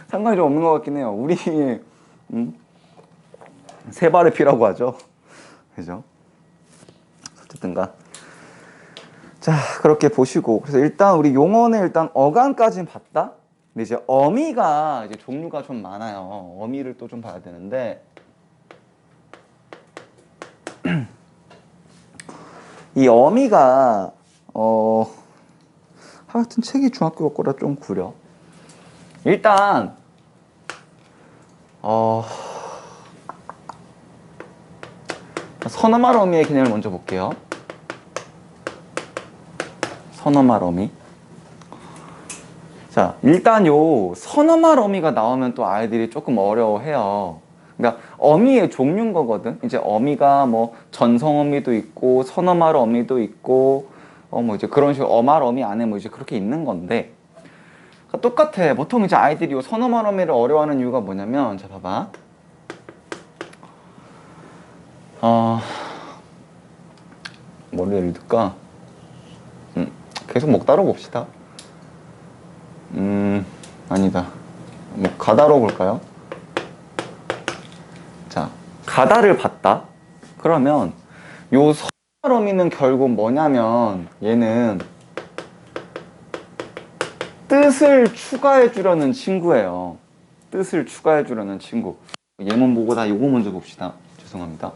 상관이 좀 없는 것 같긴 해요. 우리 세 발의 피라고 하죠. 그죠? 어쨌든가 자 그렇게 보시고 그래서 일단 우리 용어는 일단 어간까지는 봤다. 근데 이제 어미가 이제 종류가 좀 많아요. 어미를 또 좀 봐야 되는데 이 어미가 하여튼 책이 중학교 거라 좀 구려. 일단 선어말 어미의 개념을 먼저 볼게요. 선어말 어미. 자, 일단 요 선어말 어미가 나오면 또 아이들이 조금 어려워해요. 그러니까 어미의 종류인 거거든. 이제 어미가 뭐 전성 어미도 있고 선어말 어미도 있고 뭐 이제 그런 식으로 어말 어미 안에 뭐 이제 그렇게 있는 건데 그러니까 똑같아. 보통 이제 아이들이 요 선어말 어미를 어려워하는 이유가 뭐냐면 자 봐봐. 뭘 예를 들까? 계속 먹다로 봅시다. 아니다. 뭐 가다로 볼까요? 자, 가다를 봤다. 그러면 요 선어미는 결국 뭐냐면 얘는 뜻을 추가해 주려는 친구예요. 뜻을 추가해 주려는 친구. 예문 보고 다 요거 먼저 봅시다. 죄송합니다.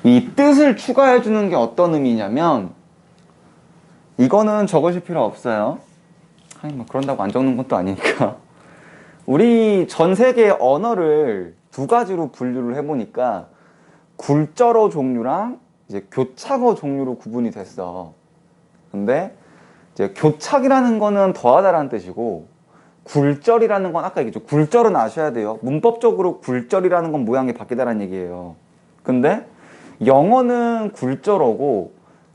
이 뜻을 추가해 주는 게 어떤 의미냐면 이거는 적으실 필요 없어요. 아니 뭐 그런다고 안 적는 것도 아니니까. 우리 전 세계 언어를 두 가지로 분류를 해보니까 굴절어 종류랑 이제 교착어 종류로 구분이 됐어. 근데 이제 교착이라는 거는 더하다라는 뜻이고 굴절이라는 건 아까 얘기했죠. 굴절은 아셔야 돼요. 문법적으로 굴절이라는 건 모양이 바뀌다라는 얘기예요. 근데 영어는 굴절어고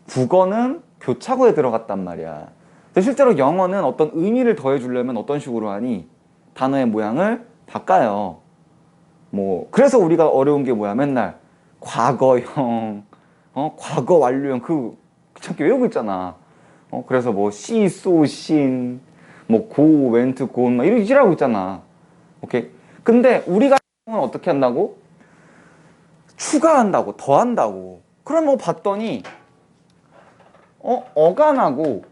국어는 교착어에 들어갔단 말이야. 근데 실제로 영어는 어떤 의미를 더해주려면 어떤 식으로 하니? 단어의 모양을 바꿔요. 뭐 그래서 우리가 어려운 게 뭐야? 맨날 과거형, 과거 완료형 그 귀찮게 외우고 있잖아. 그래서 뭐 she, so, seen, 뭐 go, went, gone 막 이러고 있잖아. 오케이. 근데 우리가 어떻게 한다고? 추가한다고, 더한다고. 그럼 뭐 봤더니 어간하고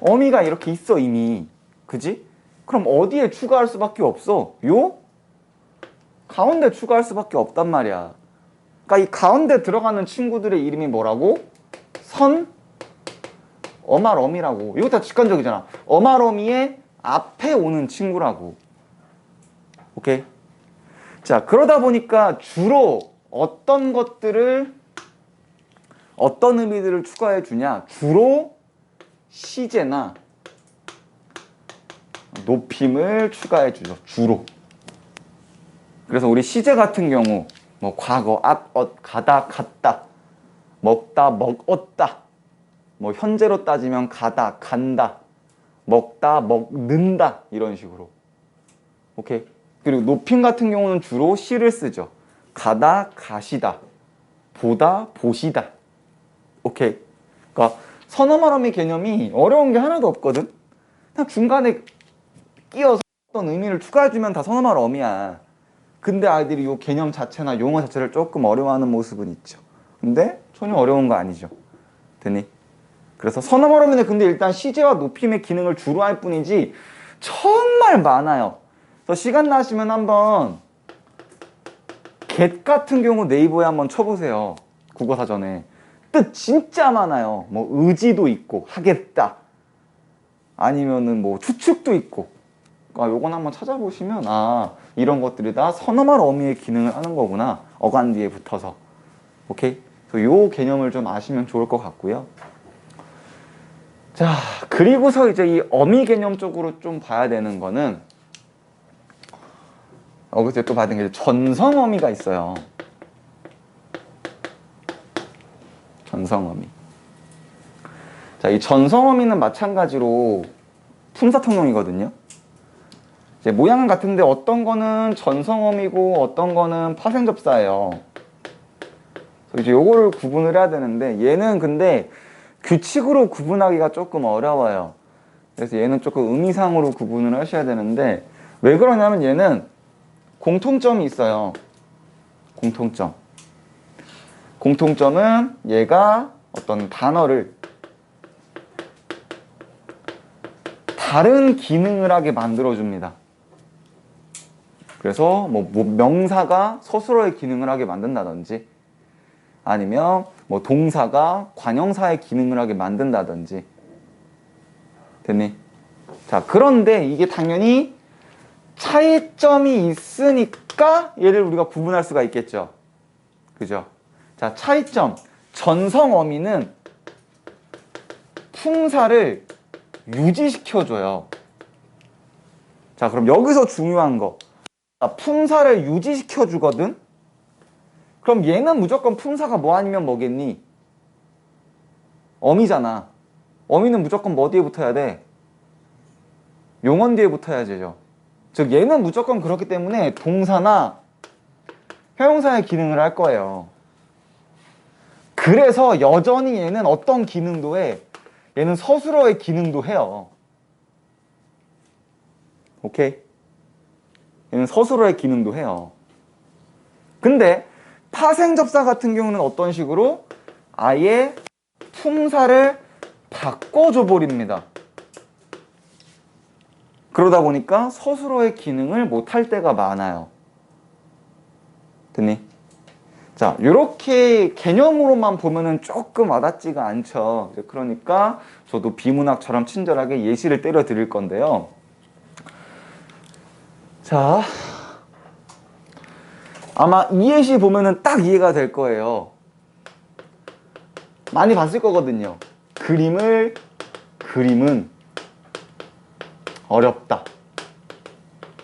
어미가 이렇게 있어 이미. 그지? 그럼 어디에 추가할 수밖에 없어? 요 가운데 추가할 수밖에 없단 말이야. 그러니까 이 가운데 들어가는 친구들의 이름이 뭐라고? 선 어말 어미라고. 이거 다 직관적이잖아. 어말 어미의 앞에 오는 친구라고. 오케이? 자, 그러다 보니까 주로 어떤 것들을 어떤 의미들을 추가해 주냐? 주로 시제나 높임을 추가해 주죠. 주로. 그래서 우리 시제 같은 경우 뭐 과거, 가다, 갔다, 먹다, 먹었다. 뭐 현재로 따지면 가다, 간다, 먹다, 먹는다 이런 식으로. 오케이. 그리고 높임 같은 경우는 주로 시를 쓰죠. 가다, 가시다, 보다, 보시다. 오케이. 그러니까 선어말어미 개념이 어려운 게 하나도 없거든. 그냥 중간에 끼어서 어떤 의미를 추가해주면 다 선어말어미야. 근데 아이들이 이 개념 자체나 용어 자체를 조금 어려워하는 모습은 있죠. 근데 전혀 어려운 거 아니죠. 됐니? 그래서 선어말어미는 근데 일단 시제와 높임의 기능을 주로 할 뿐이지 정말 많아요. 그래서 시간 나시면 한번 get 같은 경우 네이버에 한번 쳐보세요. 국어사전에. 뜻 진짜 많아요. 뭐 의지도 있고 하겠다. 아니면은 뭐 추측도 있고 요건 한번 찾아보시면 이런 것들이 다 선어말 어미의 기능을 하는 거구나. 어간 뒤에 붙어서. 오케이? 요 개념을 좀 아시면 좋을 것 같고요. 자, 그리고서 이제 이 어미 개념 쪽으로 좀 봐야 되는 거는 여기서 또 받은 게 전성어미가 있어요. 전성어미. 자, 이 전성어미는 마찬가지로 품사통용이거든요. 이제 모양은 같은데 어떤 거는 전성어미고 어떤 거는 파생접사예요. 이제 요거를 구분을 해야 되는데 얘는 근데 규칙으로 구분하기가 조금 어려워요. 그래서 얘는 조금 의미상으로 구분을 하셔야 되는데 왜 그러냐면 얘는 공통점이 있어요. 공통점. 공통점은 얘가 어떤 단어를 다른 기능을 하게 만들어줍니다. 그래서 뭐 명사가 서술어의 기능을 하게 만든다든지 아니면 뭐 동사가 관형사의 기능을 하게 만든다든지. 됐니? 자, 그런데 이게 당연히 차이점이 있으니까 얘를 우리가 구분할 수가 있겠죠. 그죠? 자, 차이점. 전성어미는 품사를 유지시켜줘요. 자, 그럼 여기서 중요한 거. 품사를 유지시켜주거든? 그럼 얘는 무조건 품사가 뭐 아니면 뭐겠니? 어미잖아. 어미는 무조건 뭐 뒤에 붙어야 돼? 용언 뒤에 붙어야 되죠. 즉 얘는 무조건 그렇기 때문에 동사나 형용사의 기능을 할 거예요. 그래서 여전히 얘는 어떤 기능도 해? 얘는 서술어의 기능도 해요. 오케이? 얘는 서술어의 기능도 해요. 근데 파생접사 같은 경우는 어떤 식으로? 아예 품사를 바꿔줘 버립니다. 그러다 보니까 서술어의 기능을 못할 때가 많아요. 됐니? 자, 이렇게 개념으로만 보면은 조금 와닿지가 않죠. 그러니까 저도 비문학처럼 친절하게 예시를 때려 드릴 건데요. 자, 아마 이 예시 보면은 딱 이해가 될 거예요. 많이 봤을 거거든요. 그림은 어렵다.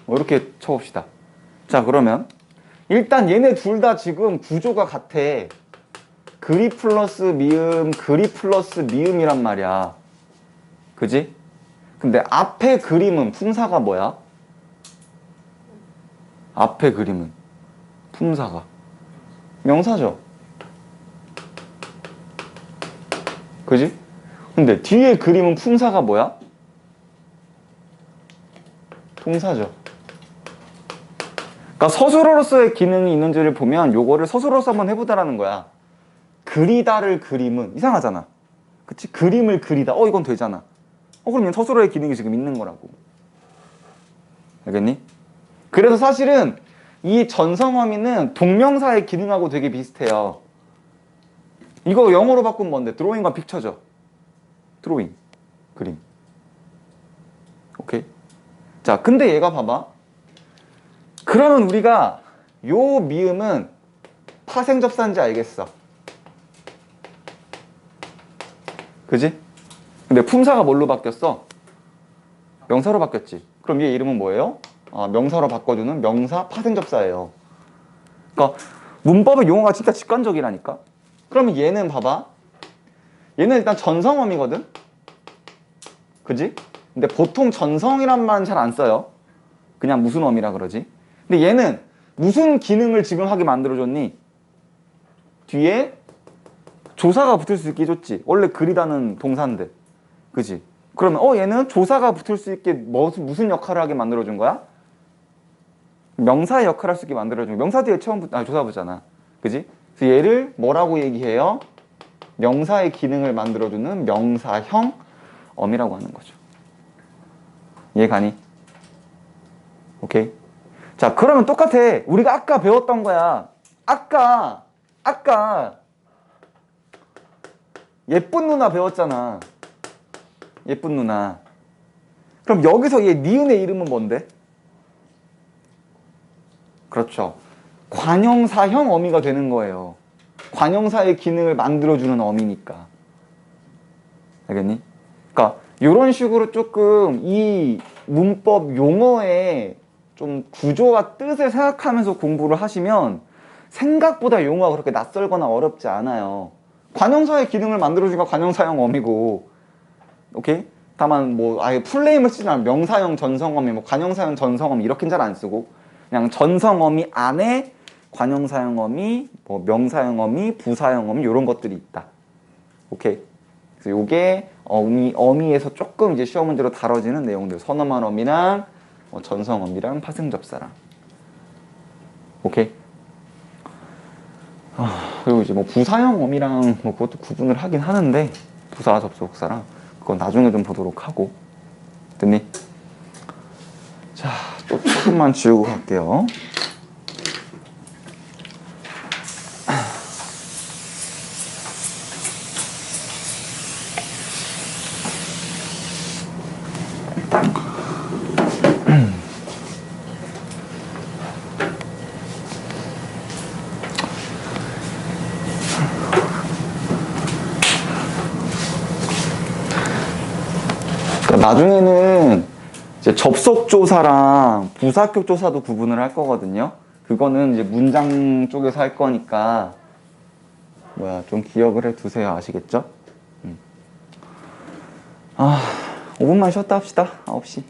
뭐 이렇게 쳐봅시다. 자, 그러면 일단 얘네 둘 다 지금 구조가 같아. 그리 플러스 미음, 그리 플러스 미음이란 말이야. 그지? 근데 앞에 그림은 품사가 뭐야? 앞에 그림은 품사가 명사죠. 그지? 근데 뒤에 그림은 품사가 뭐야? 동사죠. 그러니까 서술어로서의 기능이 있는지를 보면 요거를 서술어로서 한번 해보자라는 거야. 그리다를 그림은 이상하잖아. 그치? 그림을 그리다. 이건 되잖아. 그러면 서술어의 기능이 지금 있는 거라고. 알겠니? 그래서 사실은 이 전성어미는 동명사의 기능하고 되게 비슷해요. 이거 영어로 바꾸면 뭔데? 드로잉과 픽처죠. 드로잉, 그림. 오케이? 자, 근데 얘가 봐봐. 그러면 우리가 요 미음은 파생접사인지 알겠어. 그지? 근데 품사가 뭘로 바뀌었어? 명사로 바뀌었지. 그럼 얘 이름은 뭐예요? 명사로 바꿔주는 명사 파생접사예요. 그러니까 문법의 용어가 진짜 직관적이라니까. 그러면 얘는 봐봐. 얘는 일단 전성어미거든? 그지? 근데 보통 전성이란 말은 잘 안 써요. 그냥 무슨 어미라 그러지? 근데 얘는 무슨 기능을 지금 하게 만들어줬니? 뒤에 조사가 붙을 수 있게 해줬지. 원래 그리다는 동사인데. 그지? 그러면 얘는 조사가 붙을 수 있게 무슨 역할을 하게 만들어준 거야? 명사의 역할을 할 수 있게 만들어준 거야. 명사 뒤에 조사 붙잖아. 그지? 그래서 얘를 뭐라고 얘기해요? 명사의 기능을 만들어주는 명사형 어미라고 하는 거죠. 이해 가니? 오케이? 자, 그러면 똑같아. 우리가 아까 배웠던 거야. 아까 예쁜 누나 배웠잖아. 예쁜 누나. 그럼 여기서 얘 니은의 이름은 뭔데? 그렇죠. 관형사형 어미가 되는 거예요. 관형사의 기능을 만들어주는 어미니까. 알겠니? 그러니까 이런 식으로 조금 이 문법 용어의 좀 구조와 뜻을 생각하면서 공부를 하시면 생각보다 용어가 그렇게 낯설거나 어렵지 않아요. 관형사의 기능을 만들어주니까 관형사형 어미고, 오케이? 다만 뭐 아예 풀네임을 쓰지 않으면 명사형 전성어미, 뭐 관형사형 전성어미 이렇게는 잘 안 쓰고 그냥 전성어미 안에 관형사형 어미, 뭐 명사형 어미, 부사형 어미 이런 것들이 있다. 오케이? 그래서 요게 어미에서 조금 이제 시험 문제로 다뤄지는 내용들. 선어만 어미랑 전성 어미랑 파생접사랑. 오케이? 그리고 이제 뭐 부사형 어미랑 뭐 그것도 구분을 하긴 하는데 부사 접속사랑 그건 나중에 좀 보도록 하고. 됐니? 자, 또 조금만 지우고 갈게요. 나중에는 이제 접속조사랑 부사격조사도 구분을 할 거거든요. 그거는 이제 문장 쪽에서 할 거니까 좀 기억을 해 두세요. 아시겠죠? 5분만 쉬었다 합시다. 9시.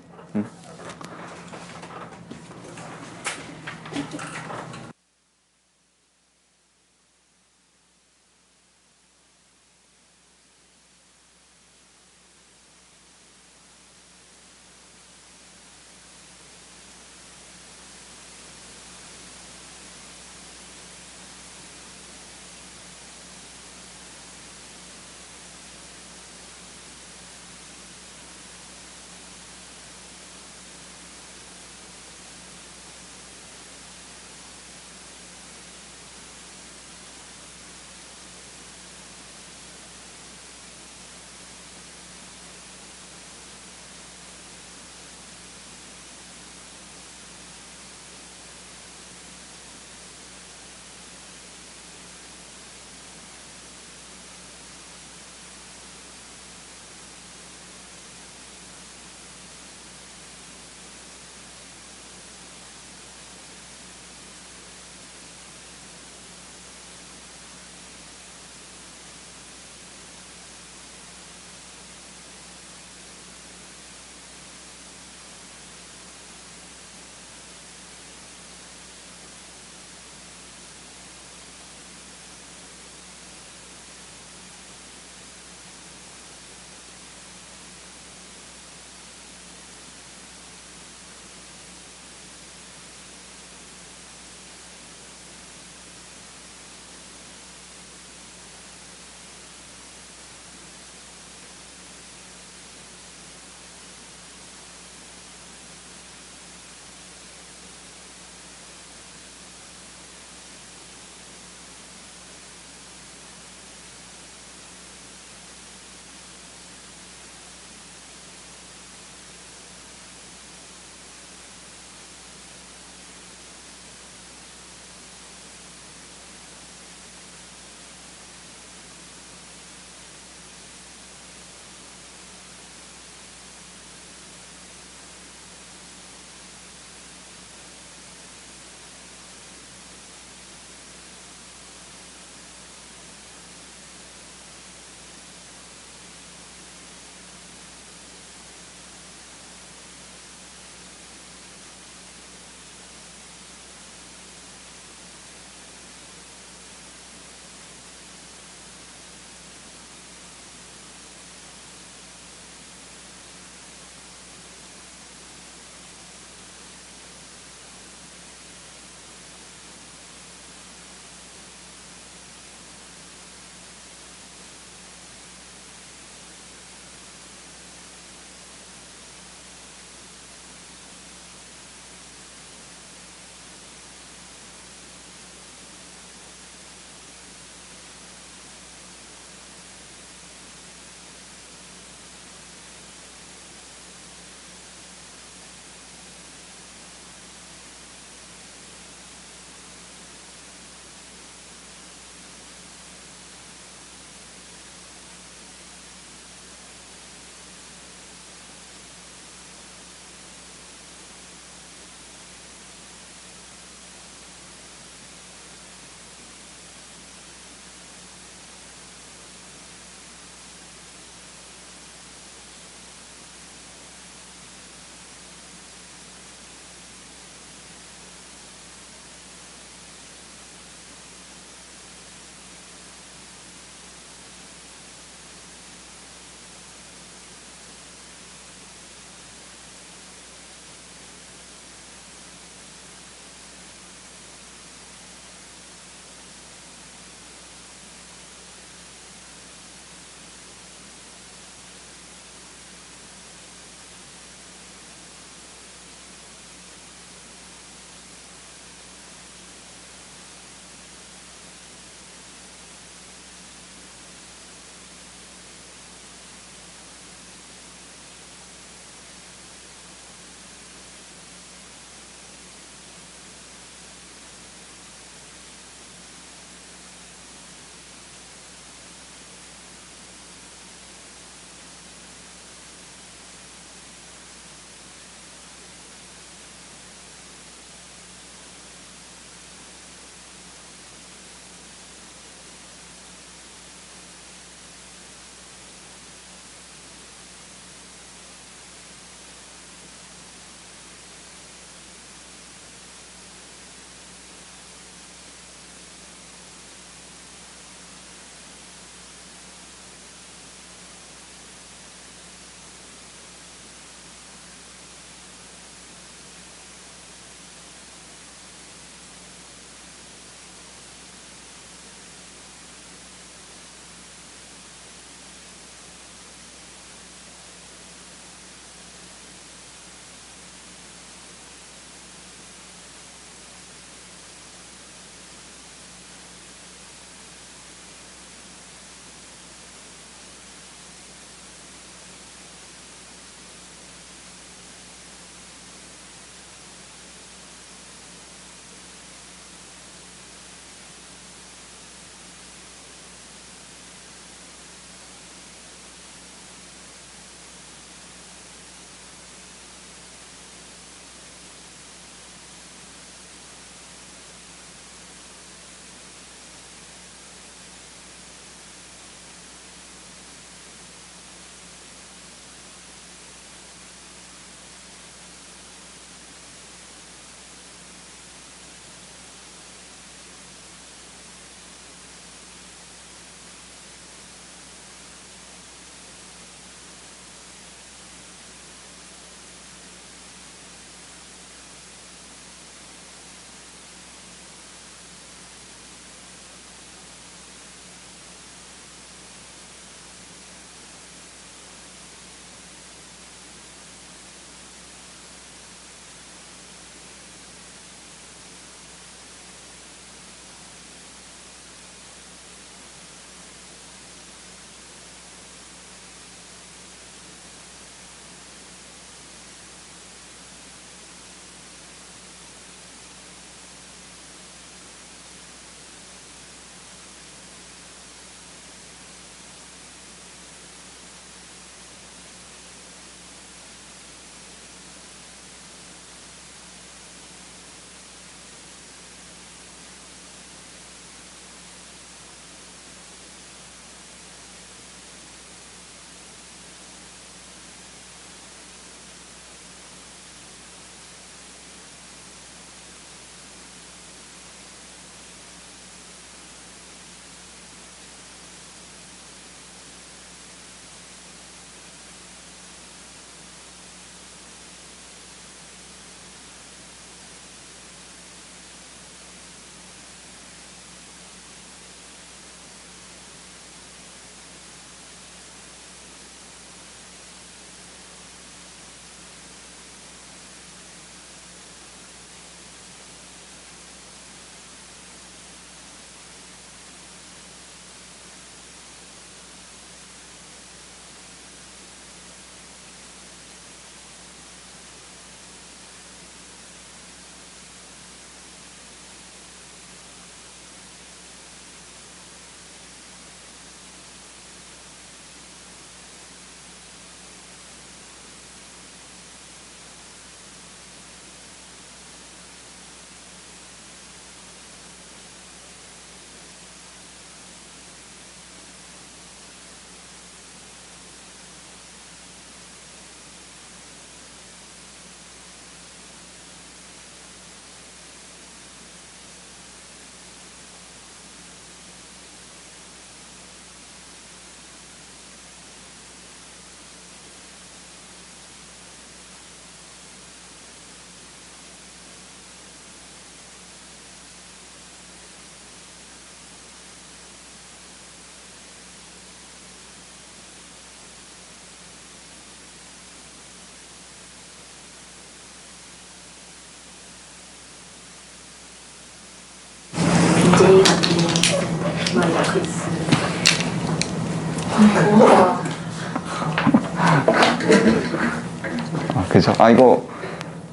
그죠? 아, 이거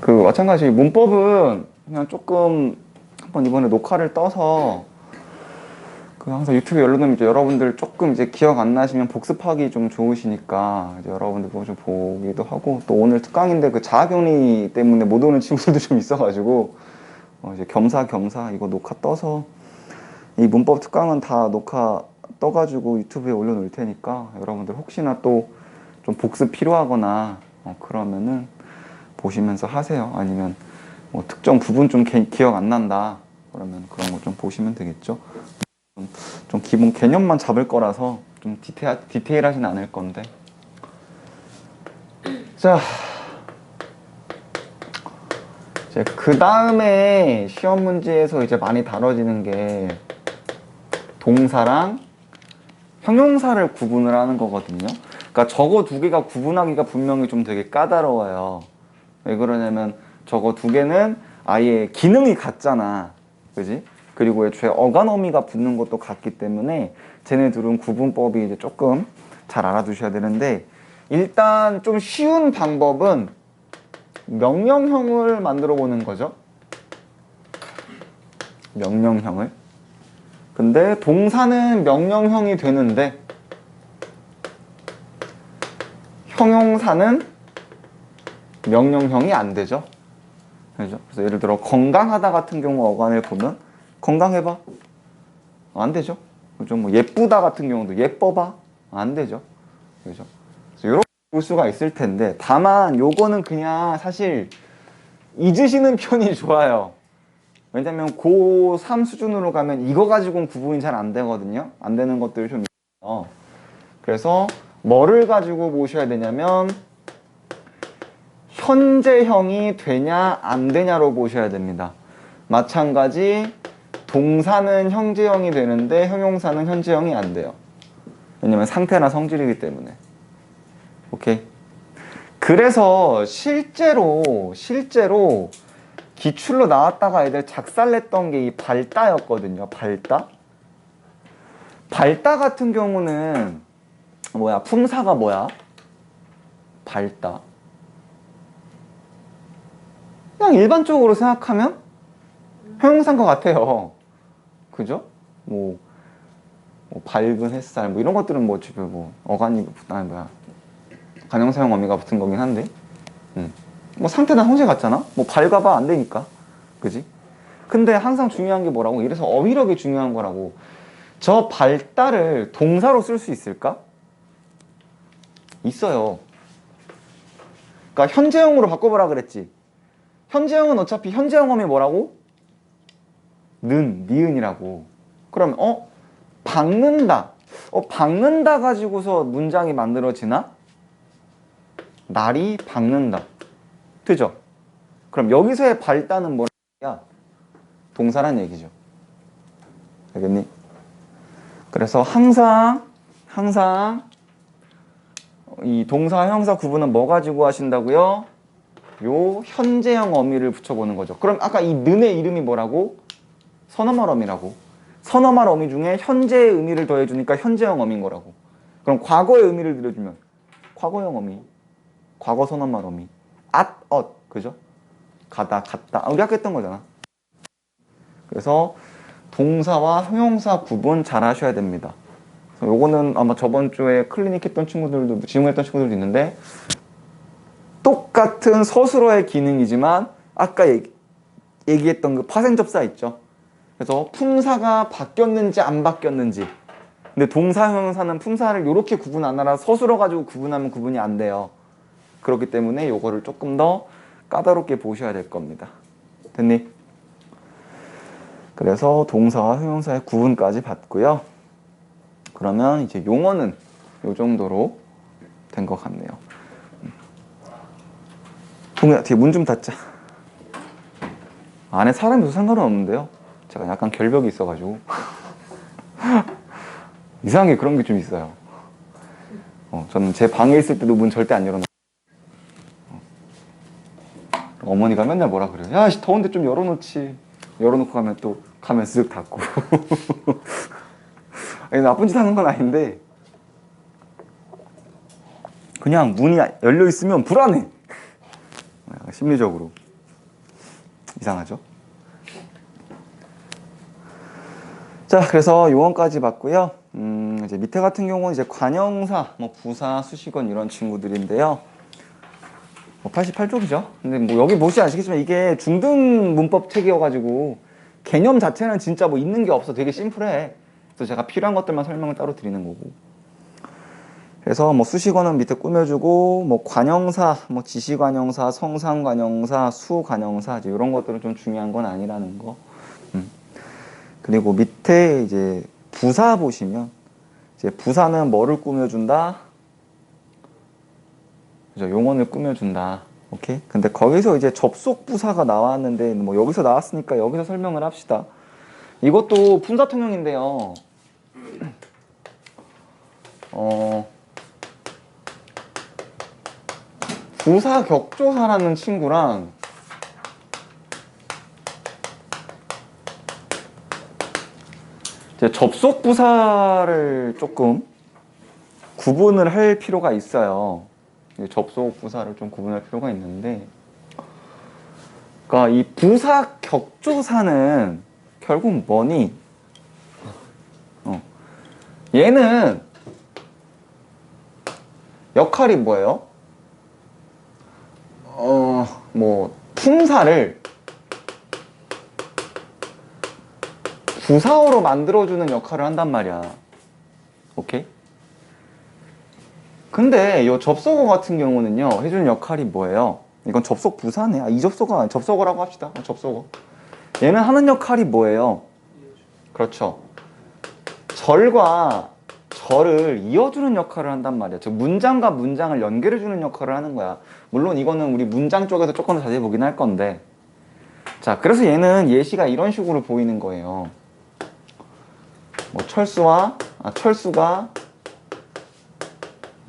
그 마찬가지 문법은 그냥 조금 한번 이번에 녹화를 떠서 그 항상 유튜브에 올려놓으면 이제 여러분들 조금 이제 기억 안 나시면 복습하기 좀 좋으시니까 이제 여러분들 그거 좀 보기도 하고, 또 오늘 특강인데 그 자가격리 때문에 못 오는 친구들도 좀 있어가지고 이제 겸사겸사 이거 녹화 떠서 이 문법 특강은 다 녹화 떠가지고 유튜브에 올려놓을 테니까 여러분들 혹시나 또 좀 복습 필요하거나 그러면은 보시면서 하세요. 아니면 뭐 특정 부분 좀 기억 안 난다 그러면 그런 거 좀 보시면 되겠죠. 좀 기본 개념만 잡을 거라서 좀 디테일하진 않을 건데. 자, 이제 그 다음에 시험 문제에서 이제 많이 다뤄지는 게 동사랑 형용사를 구분을 하는 거거든요. 그러니까 저거 두 개가 구분하기가 분명히 좀 되게 까다로워요. 왜 그러냐면 저거 두 개는 아예 기능이 같잖아, 그지? 그리고 애초에 어간어미가 붙는 것도 같기 때문에 쟤네 둘은 구분법이 이제 조금 잘 알아두셔야 되는데, 일단 좀 쉬운 방법은 명령형을 만들어 보는 거죠. 명령형을. 근데 동사는 명령형이 되는데 형용사는 명령형이 안 되죠. 그죠? 그래서 예를 들어 건강하다 같은 경우 어간을 보면 건강해봐, 안 되죠. 그죠? 뭐 예쁘다 같은 경우도 예뻐봐, 안 되죠. 그죠? 그래서 이렇게 볼 수가 있을 텐데, 다만 요거는 그냥 사실 잊으시는 편이 좋아요. 왜냐면 고3 수준으로 가면 이거 가지고는 구분이 잘 안 되거든요. 안 되는 것들이 좀 있어요. 그래서 뭐를 가지고 보셔야 되냐면 현재형이 되냐 안 되냐로 보셔야 됩니다. 마찬가지 동사는 현재형이 되는데 형용사는 현재형이 안 돼요. 왜냐면 상태나 성질이기 때문에. 오케이. 그래서 실제로 기출로 나왔다가 애들 작살냈던 게 이 발따였거든요. 발따 같은 경우는 뭐야? 품사가 뭐야? 발따. 그냥 일반적으로 생각하면 형용사인 것 같아요. 그죠? 뭐 밝은 햇살 뭐 이런 것들은 뭐 지금 뭐 어간이 아니 뭐야 관형사용 어미가 붙은 거긴 한데, 뭐 상태나 형제 같잖아. 뭐 밝아봐 안 되니까, 그지? 근데 항상 중요한 게 뭐라고? 이래서 어휘력이 중요한 거라고. 저 발달을 동사로 쓸 수 있을까? 있어요. 그러니까 현재형으로 바꿔보라 그랬지. 현재형은 어차피 현재형어미 뭐라고? 니은이라고. 그럼 박는다. 박는다 가지고서 문장이 만들어지나? 날이 박는다. 되죠? 그럼 여기서의 발단은 뭐야? 동사란 얘기죠. 알겠니? 그래서 항상 이 동사 형사 구분은 뭐 가지고 하신다고요? 요 현재형 어미를 붙여보는 거죠. 그럼 아까 이 는의 이름이 뭐라고? 선어말 어미라고. 선어말 어미 중에 현재의 의미를 더해주니까 현재형 어미인 거라고. 그럼 과거의 의미를 들여주면 과거형 어미, 과거 선어말 어미. 그죠? 가다, 갔다. 우리 아까 했던 거잖아. 그래서 동사와 형용사 구분 잘 하셔야 됩니다. 요거는 아마 저번 주에 클리닉 했던 친구들도, 지문했던 친구들도 있는데, 똑같은 서술어의 기능이지만 아까 얘기했던 그 파생접사 있죠. 그래서 품사가 바뀌었는지 안 바뀌었는지. 근데 동사, 형용사는 품사를 이렇게 구분 안 하라 서술어 가지고 구분하면 구분이 안 돼요. 그렇기 때문에 요거를 조금 더 까다롭게 보셔야 될 겁니다. 됐니? 그래서 동사와 형용사의 구분까지 봤고요. 그러면 이제 용어는 요 정도로 된 것 같네요. 동우야, 뒤에 문 좀 닫자. 안에 사람이 있어도 상관은 없는데요. 제가 약간 결벽이 있어가지고 이상하게 그런 게 좀 있어요. 저는 제 방에 있을 때도 문 절대 안 열어놔. 어머니가 맨날 뭐라 그래요. 야, 더운데 좀 열어놓지. 열어놓고 가면 또 가면 쓱 닫고. 아니, 나쁜 짓 하는 건 아닌데 그냥 문이 열려 있으면 불안해. 심리적으로 이상하죠? 자, 그래서 요원까지 봤고요. 이제 밑에 같은 경우는 이제 관형사, 뭐 부사, 수식원 이런 친구들인데요. 88쪽이죠. 근데 뭐 여기 보시면 아시겠지만 이게 중등 문법 책이어가지고 개념 자체는 진짜 뭐 있는 게 없어. 되게 심플해. 그래서 제가 필요한 것들만 설명을 따로 드리는 거고. 그래서 뭐 수식어는 밑에 꾸며주고, 뭐 관형사, 뭐 지시관형사, 성상관형사, 수관형사 이런 것들은 좀 중요한 건 아니라는 거. 그리고 밑에 이제 부사 보시면 이제 부사는 뭐를 꾸며준다? 그죠? 용언을 꾸며준다. 오케이? 근데 거기서 이제 접속 부사가 나왔는데 뭐 여기서 나왔으니까 여기서 설명을 합시다. 이것도 분사 통용인데요. 부사 격조사라는 친구랑 이제 접속 부사를 조금 구분을 할 필요가 있어요. 접속 부사를 좀 구분할 필요가 있는데, 그러니까 이 부사 격조사는 결국 뭐니? 얘는 역할이 뭐예요? 뭐 품사를 부사어로 만들어주는 역할을 한단 말이야. 오케이? 근데 이 접속어 같은 경우는요, 해주는 역할이 뭐예요? 이건 접속 부사네. 이 접속어, 접속어라고 합시다. 접속어. 얘는 하는 역할이 뭐예요? 그렇죠. 절과 절을 이어주는 역할을 한단 말이야. 즉 문장과 문장을 연결해주는 역할을 하는 거야. 물론 이거는 우리 문장 쪽에서 조금 더 자세히 보긴 할 건데, 자, 그래서 얘는 예시가 이런 식으로 보이는 거예요. 뭐 철수가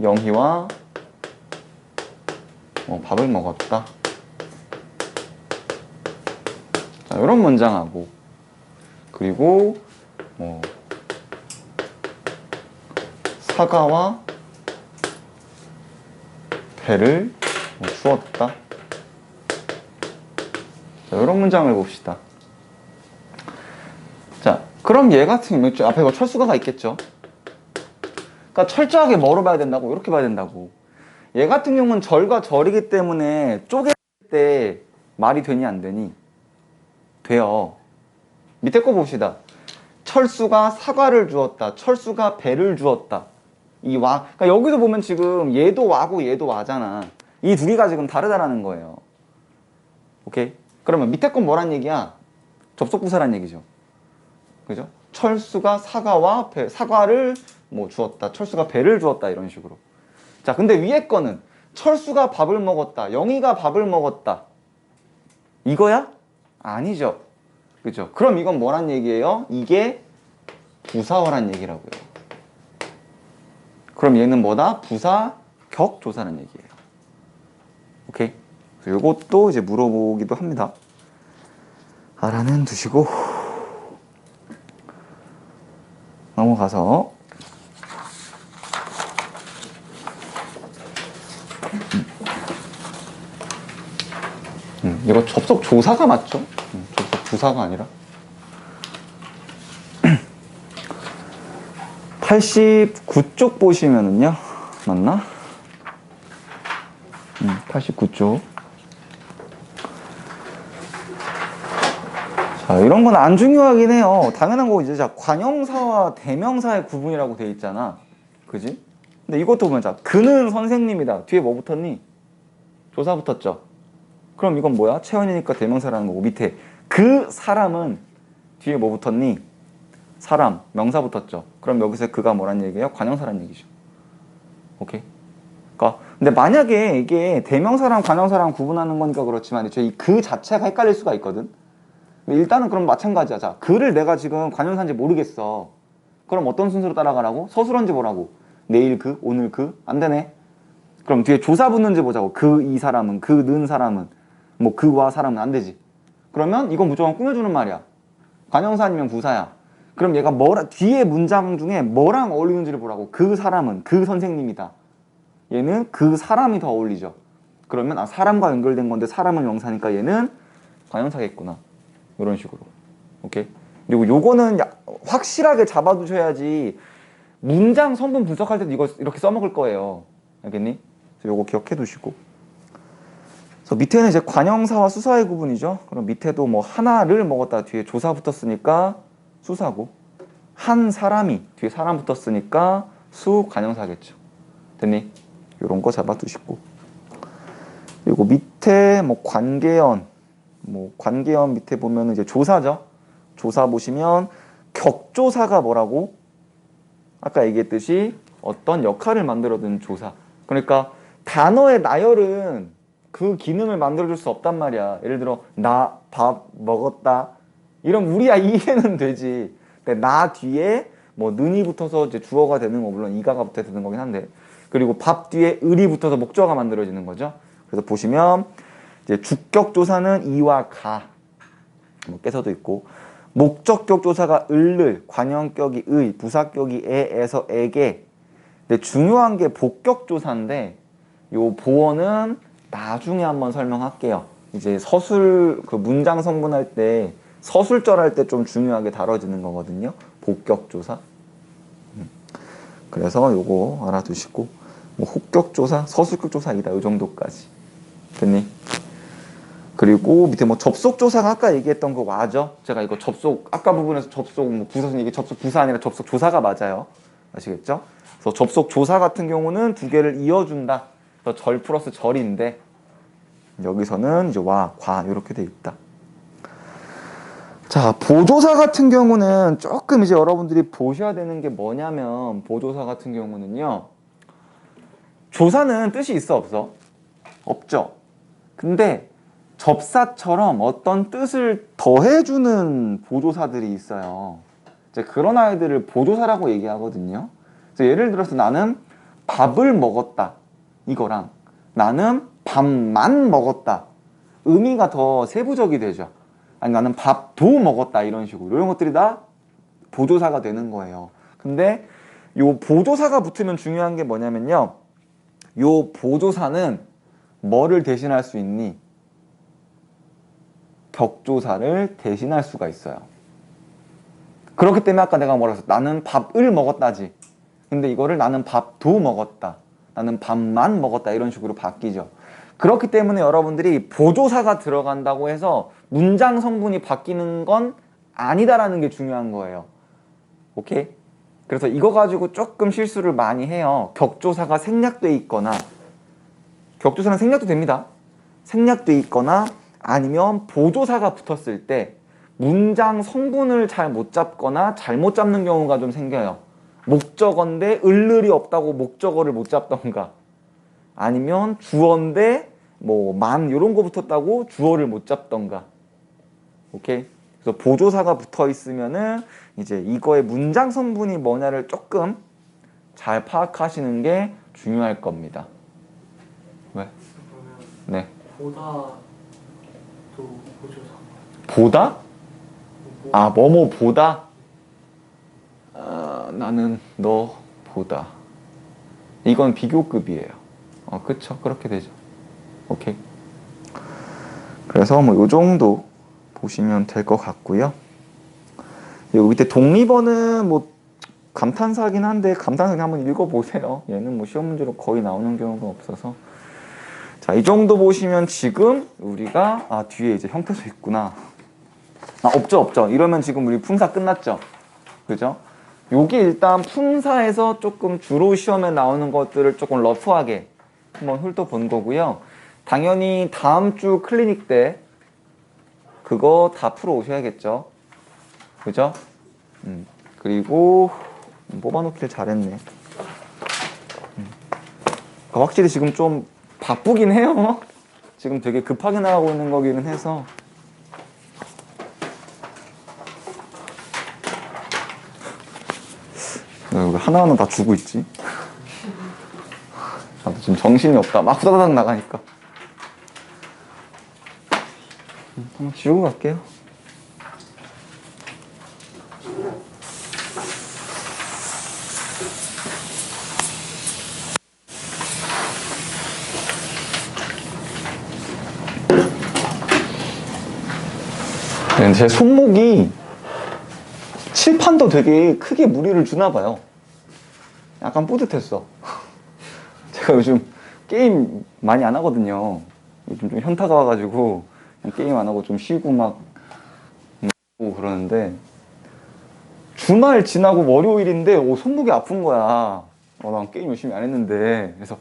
영희와 밥을 먹었다. 자, 이런 문장하고, 그리고 뭐 사과와 배를 주었다. 자, 이런 문장을 봅시다. 자, 그럼 얘 같은 경우 앞에 뭐 철수가가 있겠죠. 그러니까 철저하게 뭐로 봐야 된다고? 이렇게 봐야 된다고. 얘 같은 경우는 절과 절이기 때문에 쪼갤 때 말이 되니 안 되니? 돼요. 밑에 거 봅시다. 철수가 사과를 주었다. 철수가 배를 주었다. 그러니까 여기서 보면 지금 얘도 와고 얘도 와잖아. 이 두 개가 지금 다르다라는 거예요. 오케이? 그러면 밑에 건 뭐란 얘기야? 접속부사란 얘기죠. 그죠? 철수가 사과를 뭐 주었다. 철수가 배를 주었다. 이런 식으로. 자, 근데 위에 거는 철수가 밥을 먹었다. 영희가 밥을 먹었다. 이거야? 아니죠. 그죠? 그럼 이건 뭐란 얘기예요? 이게 부사어란 얘기라고요. 그럼 얘는 뭐다? 부사 격조사는 얘기예요. 오케이? 그래서 이것도 이제 물어보기도 합니다. 알아는 두시고 넘어가서 이거 접속 조사가 맞죠? 접속 부사가 아니라 89쪽 보시면은요, 맞나? 89쪽. 자, 이런 건 안 중요하긴 해요. 당연한 거 이제 자, 관형사와 대명사의 구분이라고 돼 있잖아. 그지? 근데 이것도 보면 자, 그는 선생님이다. 뒤에 뭐 붙었니? 조사 붙었죠. 그럼 이건 뭐야? 체언이니까 대명사라는 거고, 밑에 그 사람은 뒤에 뭐 붙었니? 사람, 명사 붙었죠. 그럼 여기서 그가 뭐란 얘기예요? 관형사란 얘기죠. 오케이? 그러니까 근데 만약에 이게 대명사랑 관형사랑 구분하는 거니까 그렇지만 이 그 자체가 헷갈릴 수가 있거든. 일단은 그럼 마찬가지야. 자, 그를 내가 지금 관형사인지 모르겠어. 그럼 어떤 순서로 따라가라고? 서술어인지 뭐라고? 내일 그, 오늘 그? 안 되네. 그럼 뒤에 조사 붙는지 보자고. 그 이 사람은, 그 는 사람은, 뭐 그와 사람은 안 되지. 그러면 이건 무조건 꾸며주는 말이야. 관형사 아니면 부사야. 그럼 얘가 뒤에 문장 중에 뭐랑 어울리는지를 보라고. 그 사람은 그 선생님이다. 얘는 그 사람이 더 어울리죠. 그러면 사람과 연결된 건데 사람은 명사니까 얘는 관형사겠구나. 이런 식으로. 오케이. 그리고 요거는 확실하게 잡아두셔야지 문장 성분 분석할 때도 이거 이렇게 써먹을 거예요. 알겠니? 그래서 요거 기억해 두시고. 그래서 밑에는 이제 관형사와 수사의 구분이죠. 그럼 밑에도 뭐 하나를 먹었다 뒤에 조사 붙었으니까 수사고, 한 사람이 뒤에 사람 붙었으니까 수 관형사겠죠. 됐니? 요런 거 잡아두시고. 그리고 밑에 뭐 관계연 밑에 보면 이제 조사죠. 조사 보시면 격조사가 뭐라고? 아까 얘기했듯이 어떤 역할을 만들어준 조사. 그러니까 단어의 나열은 그 기능을 만들어줄 수 없단 말이야. 예를 들어 나 밥 먹었다 이런 우리야 이해는 되지. 근데 나 뒤에 뭐 는이 붙어서 이제 주어가 되는 거 물론 이가가 붙어야 되는 거긴 한데, 그리고 밥 뒤에 을이 붙어서 목적어가 만들어지는 거죠. 그래서 보시면 이제 주격 조사는 이와 가 뭐 깨서도 있고, 목적격 조사가 을을, 관형격이 의, 부사격이 에에서 에게. 근데 중요한 게 복격 조사인데 요 보어는 나중에 한번 설명할게요. 이제 서술 그 문장 성분할 때 서술절 할 때 좀 중요하게 다뤄지는 거거든요. 복격 조사. 그래서 요거 알아두시고, 뭐 혹격 조사, 서술격 조사이다. 요 정도까지. 됐니? 그리고 밑에 뭐 접속 조사가 아까 얘기했던 거 맞아? 제가 이거 접속 아까 부분에서 접속 뭐 부사선 이게 접속 부사 아니라 접속 조사가 맞아요. 아시겠죠? 그래서 접속 조사 같은 경우는 두 개를 이어준다. 그래서 절 플러스 절인데 여기서는 이제 와, 과 이렇게 돼 있다. 자, 보조사 같은 경우는 조금 이제 여러분들이 보셔야 되는 게 뭐냐면, 보조사 같은 경우는요, 조사는 뜻이 있어 없어? 없죠. 근데 접사처럼 어떤 뜻을 더해주는 보조사들이 있어요. 이제 그런 아이들을 보조사라고 얘기하거든요. 그래서 예를 들어서 나는 밥을 먹었다 이거랑 나는 밥만 먹었다, 의미가 더 세부적이 되죠. 아니 나는 밥도 먹었다 이런 식으로, 이런 것들이 다 보조사가 되는 거예요. 근데 요 보조사가 붙으면 중요한 게 뭐냐면요, 요 보조사는 뭐를 대신할 수 있니? 격조사를 대신할 수가 있어요. 그렇기 때문에 아까 내가 뭐라 했어? 나는 밥을 먹었다지. 근데 이거를 나는 밥도 먹었다, 나는 밥만 먹었다 이런 식으로 바뀌죠. 그렇기 때문에 여러분들이 보조사가 들어간다고 해서 문장 성분이 바뀌는 건 아니다라는 게 중요한 거예요. 오케이? 그래서 이거 가지고 조금 실수를 많이 해요. 격조사가 생략돼 있거나, 격조사는 생략도 됩니다. 생략돼 있거나 아니면 보조사가 붙었을 때 문장 성분을 잘 못 잡거나 잘못 잡는 경우가 좀 생겨요. 목적어인데 을을이 없다고 목적어를 못 잡던가, 아니면 주어인데 뭐 만 이런 거 붙었다고 주어를 못 잡던가. 오케이? 그래서 보조사가 붙어 있으면은 이제 이거의 문장 성분이 뭐냐를 조금 잘 파악하시는 게 중요할 겁니다. 왜? 그러면 네. 보다도 보조사. 보다? 아, 뭐뭐 보다? 나는 너 보다. 이건 비교급이에요. 그쵸. 그렇게 되죠. 오케이. 그래서 뭐 요 정도 보시면 될 것 같고요. 여기 밑에 독립어는 뭐 감탄사긴 한데 감탄사 한번 읽어보세요. 얘는 뭐 시험 문제로 거의 나오는 경우가 없어서. 자, 이 정도 보시면 지금 우리가 뒤에 이제 형태소 있구나. 없죠. 이러면 지금 우리 품사 끝났죠. 그죠? 요게 일단 품사에서 조금 주로 시험에 나오는 것들을 조금 러프하게 한번 훑어본 거고요. 당연히 다음 주 클리닉 때 그거 다 풀어 오셔야겠죠. 그죠? 그리고 뽑아놓기를 잘했네. 확실히 지금 좀 바쁘긴 해요. 지금 되게 급하게 나가고 있는 거기는 해서. 왜 하나하나 다 주고 있지? 나도 지금 정신이 없다. 막 후다닥 나가니까. 한번 지우고 갈게요. 제 손목이 칠판도 되게 크게 무리를 주나 봐요. 약간 뿌듯했어. 제가 요즘 게임 많이 안 하거든요. 요즘 좀 현타가 와가지고 그냥 게임 안 하고 좀 쉬고 막 그러는데 주말 지나고 월요일인데 손목이 아픈 거야. 난 게임 열심히 안 했는데. 그래서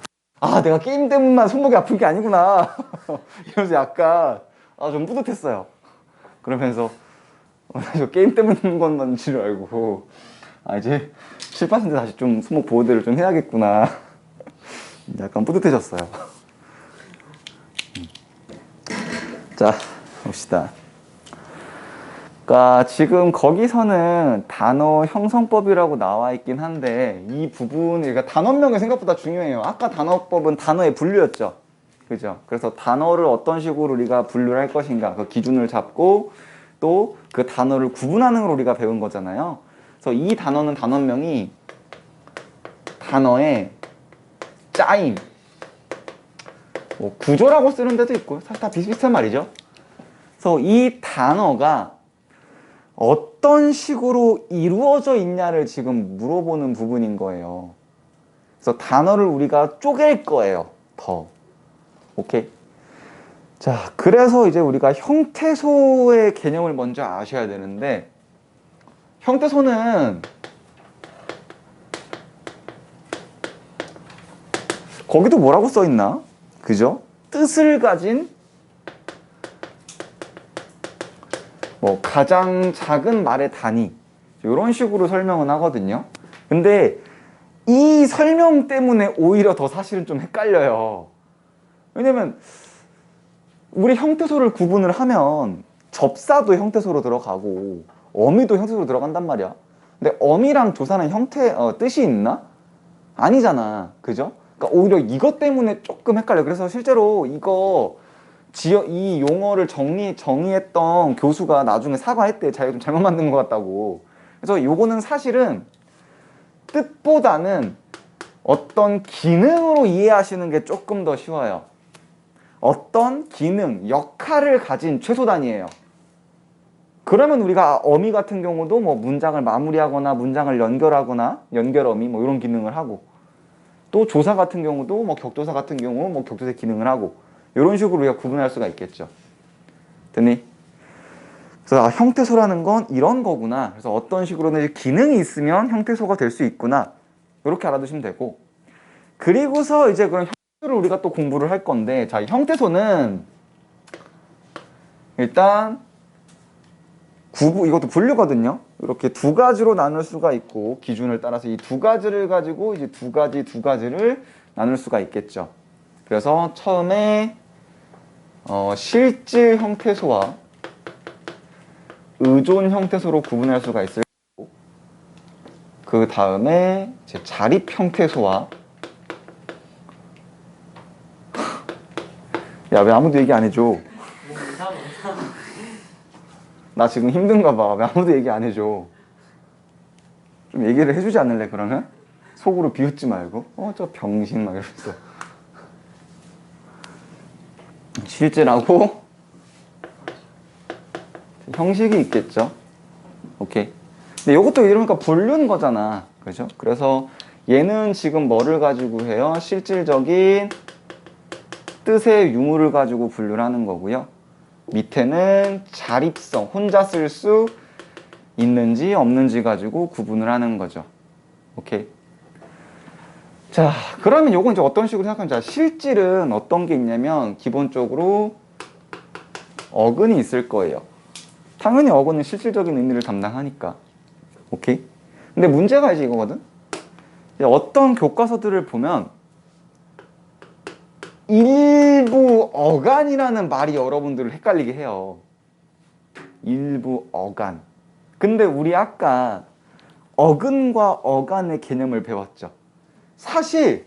내가 게임 때문만 손목이 아픈 게 아니구나. 이러면서 약간 좀 뿌듯했어요. 그러면서 저 게임 때문에 있는 것만 줄 알고 이제 7% 다시 좀 손목 보호대를 좀 해야겠구나. 약간 뿌듯해졌어요. 자, 봅시다. 그러니까 지금 거기서는 단어 형성법이라고 나와 있긴 한데 이 부분, 그러니까 단어명이 생각보다 중요해요. 아까 단어법은 단어의 분류였죠. 그죠? 그래서 단어를 어떤 식으로 우리가 분류를 할 것인가 그 기준을 잡고 또 그 단어를 구분하는 걸 우리가 배운 거잖아요. 그래서 이 단어는 단어명이 단어의 짜임, 구조라고 쓰는 데도 있고 사실 다 비슷비슷한 말이죠. 그래서 이 단어가 어떤 식으로 이루어져 있냐를 지금 물어보는 부분인 거예요. 그래서 단어를 우리가 쪼갤 거예요. 더. 오케이? 자, 그래서 이제 우리가 형태소의 개념을 먼저 아셔야 되는데 형태소는 거기도 뭐라고 써 있나? 그죠? 뜻을 가진 가장 작은 말의 단위 이런 식으로 설명은 하거든요. 근데 이 설명 때문에 오히려 더 사실은 좀 헷갈려요. 왜냐면 우리 형태소를 구분을 하면 접사도 형태소로 들어가고 어미도 형태소로 들어간단 말이야. 근데 어미랑 조사는 뜻이 있나? 아니잖아. 그죠? 그러니까 오히려 이것 때문에 조금 헷갈려. 그래서 실제로 이 용어를 정의했던 교수가 나중에 사과했대. 자기가 좀 잘못 만든 것 같다고. 그래서 요거는 사실은 뜻보다는 어떤 기능으로 이해하시는 게 조금 더 쉬워요. 어떤 기능, 역할을 가진 최소 단위예요. 그러면 우리가 어미 같은 경우도 문장을 마무리하거나 문장을 연결하거나 연결어미 이런 기능을 하고 또 조사 같은 경우도 격조사 같은 경우 격조사 기능을 하고 이런 식으로 우리가 구분할 수가 있겠죠. 됐니? 그래서 형태소라는 건 이런 거구나. 그래서 어떤 식으로는 기능이 있으면 형태소가 될 수 있구나. 이렇게 알아두시면 되고 그리고서 이제 그런 형태소를 우리가 또 공부를 할 건데 자, 형태소는 일단 이것도 분류거든요. 이렇게 두 가지로 나눌 수가 있고 기준을 따라서 이 두 가지를 가지고 이제 두 가지를 나눌 수가 있겠죠. 그래서 처음에 실질 형태소와 의존 형태소로 구분할 수가 있을 거고 그 다음에 자립 형태소와 야, 왜 아무도 얘기 안 해줘? 나 지금 힘든가 봐. 왜 아무도 얘기 안 해줘? 좀 얘기를 해주지 않을래 그러면? 속으로 비웃지 말고 저 병신 막 이러면서 실제라고 형식이 있겠죠. 오케이. 근데 이것도 이러니까 분류인 거잖아. 그죠? 그래서 얘는 지금 뭐를 가지고 해요? 실질적인 뜻의 유무를 가지고 분류를 하는 거고요. 밑에는 자립성, 혼자 쓸 수 있는지 없는지 가지고 구분을 하는 거죠. 오케이. 자, 그러면 요건 이제 어떤 식으로 생각하면 자, 실질은 어떤 게 있냐면 기본적으로 어근이 있을 거예요. 당연히 어근은 실질적인 의미를 담당하니까. 오케이. 근데 문제가 이제 이거거든. 어떤 교과서들을 보면 일부 어간이라는 말이 여러분들을 헷갈리게 해요. 일부 어간. 근데 우리 아까 어근과 어간의 개념을 배웠죠. 사실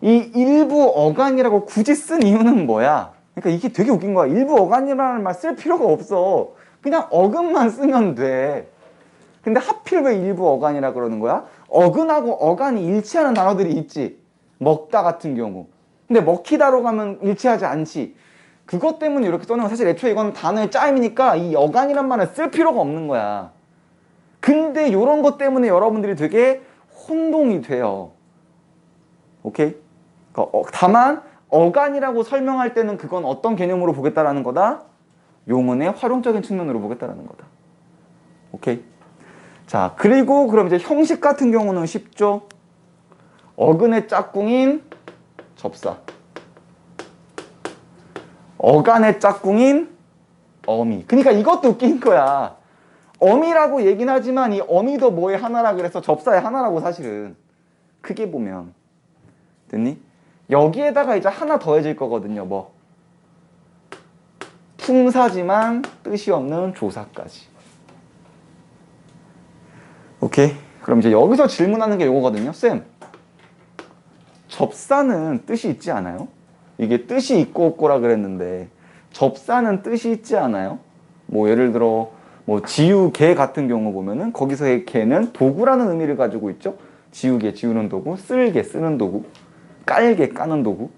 이 일부 어간이라고 굳이 쓴 이유는 뭐야? 그러니까 이게 되게 웃긴 거야. 일부 어간이라는 말 쓸 필요가 없어. 그냥 어근만 쓰면 돼. 근데 하필 왜 일부 어간이라 그러는 거야? 어근하고 어간이 일치하는 단어들이 있지. 먹다 같은 경우. 근데 먹히다로 가면 일치하지 않지. 그것 때문에 이렇게 써놓은 거 사실 애초에 이건 단어의 짜임이니까 이 여간이란 말은 쓸 필요가 없는 거야. 근데 이런 것 때문에 여러분들이 되게 혼동이 돼요. 오케이? 다만 어간이라고 설명할 때는 그건 어떤 개념으로 보겠다라는 거다? 용언의 활용적인 측면으로 보겠다라는 거다. 오케이? 자, 그리고 그럼 이제 형식 같은 경우는 쉽죠? 어근의 짝꿍인 접사. 어간의 짝꿍인 어미. 그러니까 이것도 웃긴 거야. 어미라고 얘긴 하지만 이 어미도 뭐의 하나라 그래서 접사의 하나라고 사실은. 크게 보면. 됐니? 여기에다가 이제 하나 더해질 거거든요. 뭐? 품사지만 뜻이 없는 조사까지. 오케이? 그럼 이제 여기서 질문하는 게 이거거든요. 쌤, 접사는 뜻이 있지 않아요? 이게 뜻이 있고 없고라 그랬는데 접사는 뜻이 있지 않아요? 뭐 예를 들어 뭐 지우개 같은 경우 보면은 거기서의 개는 도구라는 의미를 가지고 있죠. 지우개, 지우는 도구, 쓸개, 쓰는 도구, 깔개, 까는 도구.